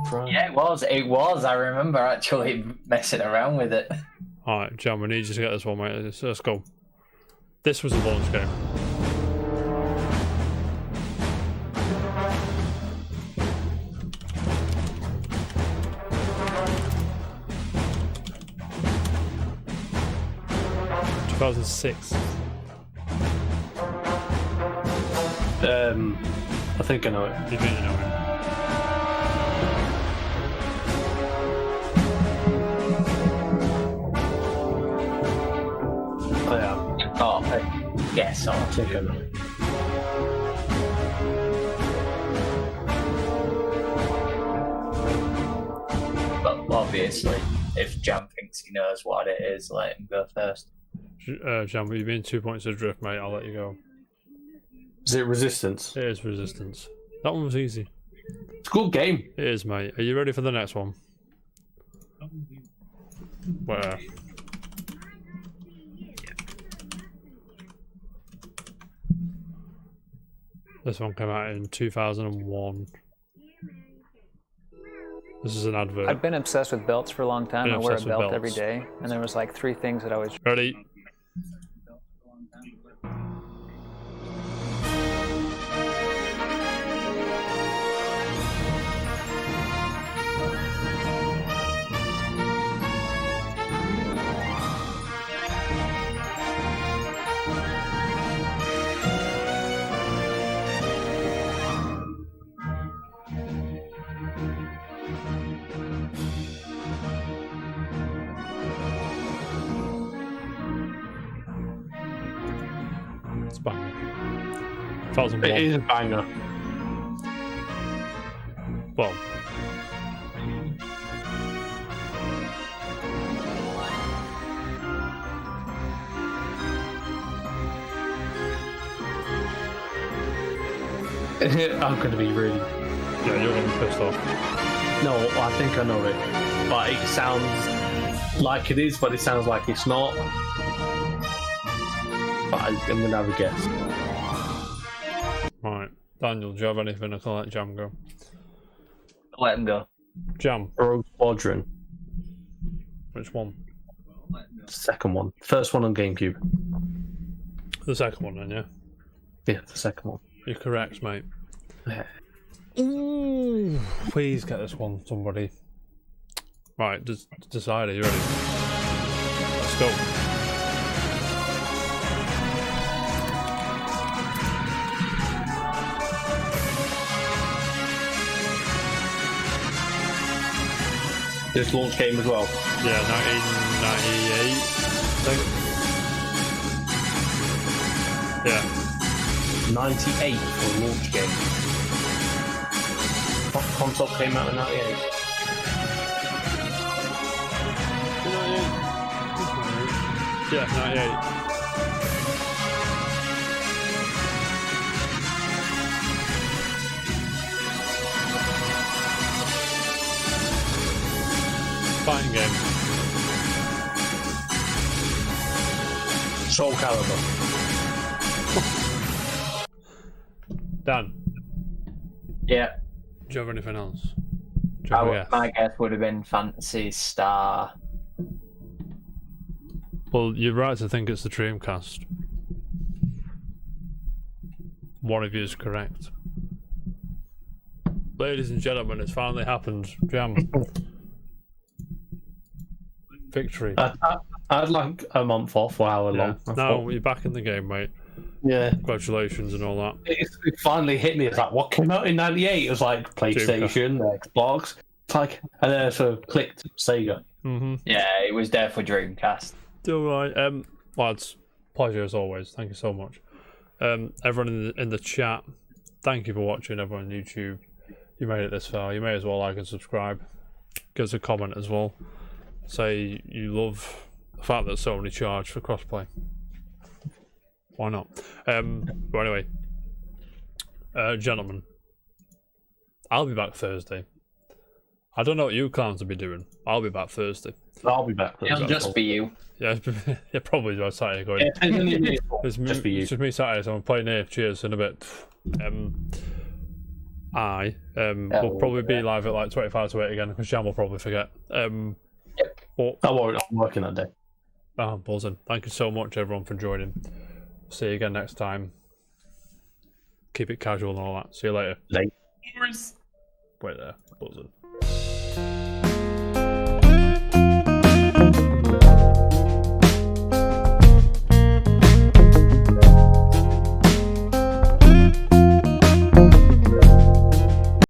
Speaker 4: Prime.
Speaker 2: Yeah, it was. It was. I remember actually messing around with it.
Speaker 1: Alright, Jam, we need you to get this one, mate. Let's go. This was a launch game. ...2006.
Speaker 4: I think I know it.
Speaker 1: You think you know it?
Speaker 4: Oh yeah.
Speaker 2: Oh, yes,
Speaker 4: I think I know it.
Speaker 2: But obviously, if Jam thinks he knows what it is, let him go first.
Speaker 1: Jam, you've been 2 points adrift, mate. I'll let you go.
Speaker 4: Is it Resistance?
Speaker 1: It is Resistance. That one was easy.
Speaker 4: It's a good game.
Speaker 1: It is, mate. Are you ready for the next one? Where? This one came out in 2001. This is an advert.
Speaker 5: I've been obsessed with belts for a long time.
Speaker 1: Been
Speaker 5: I wear a
Speaker 1: obsessed with
Speaker 5: belt every
Speaker 1: belts.
Speaker 5: day, and there was like 3 things that I always.
Speaker 1: Ready? It's bang. 2001.
Speaker 4: It is a banger.
Speaker 1: Well,
Speaker 4: I'm gonna be really.
Speaker 1: yeah, you're gonna be pissed off.
Speaker 4: No, I think I know it. But it sounds like it is, but it sounds like it's not. But I'm gonna have a guess.
Speaker 1: Right, Daniel, do you have anything to let Jam go?
Speaker 2: Let him go.
Speaker 1: Jam,
Speaker 4: Rogue Squadron.
Speaker 1: which one?
Speaker 4: Second one. First one on GameCube.
Speaker 1: The second one, then, yeah.
Speaker 4: Yeah, the second one.
Speaker 1: You're correct, mate.
Speaker 4: Yeah.
Speaker 1: Ooh, please get this one, somebody. Right, decide. Are you ready? Let's go.
Speaker 4: This launch game as well.
Speaker 1: Yeah, 1998, I think. Yeah.
Speaker 4: 98 for a launch game. What console came out in 98?
Speaker 1: Yeah, 98. Fighting game.
Speaker 4: Soul Calibur.
Speaker 1: Dan,
Speaker 2: Yeah.
Speaker 1: do you have anything else? Do you have a guess?
Speaker 2: My guess would have been Fantasy Star.
Speaker 1: Well, you're right to think it's the Dreamcast. One of you is correct. Ladies and gentlemen, it's finally happened. Jam. Victory.
Speaker 4: I'd like a month off for hour
Speaker 1: Yeah.
Speaker 4: long. I
Speaker 1: No,
Speaker 4: thought.
Speaker 1: you're back in the game, mate.
Speaker 4: Yeah.
Speaker 1: Congratulations and all that.
Speaker 4: It finally hit me. It's like, what came out in 98? It was like PlayStation, Xbox. It's like, and then so clicked Sega.
Speaker 1: Mm-hmm.
Speaker 2: Yeah, it was definitely Dreamcast.
Speaker 1: All right, lads, pleasure as always. Thank you so much. Everyone in the chat, thank you for watching. Everyone on YouTube, you made it this far. You may as well like and subscribe. Give us a comment as well. Say you love the fact that Sony charged for crossplay. Why not? But anyway, gentlemen, I'll be back Thursday. I don't know what you clowns will be doing. I'll be back Thursday.
Speaker 4: I'll be back.
Speaker 2: It'll just be you.
Speaker 1: Yeah, yeah, probably by Saturday going.
Speaker 4: Yeah,
Speaker 1: It's
Speaker 4: just be you.
Speaker 1: just me Saturday, so I'm playing here. Cheers in a bit. we'll probably be live at like 25 to 8 again because Jam will probably forget. But
Speaker 4: I'm working that day.
Speaker 1: Buzzing. Thank you so much, everyone, for joining. See you again next time. Keep it casual and all that. See you later.
Speaker 4: Late.
Speaker 1: Wait there. Buzzing.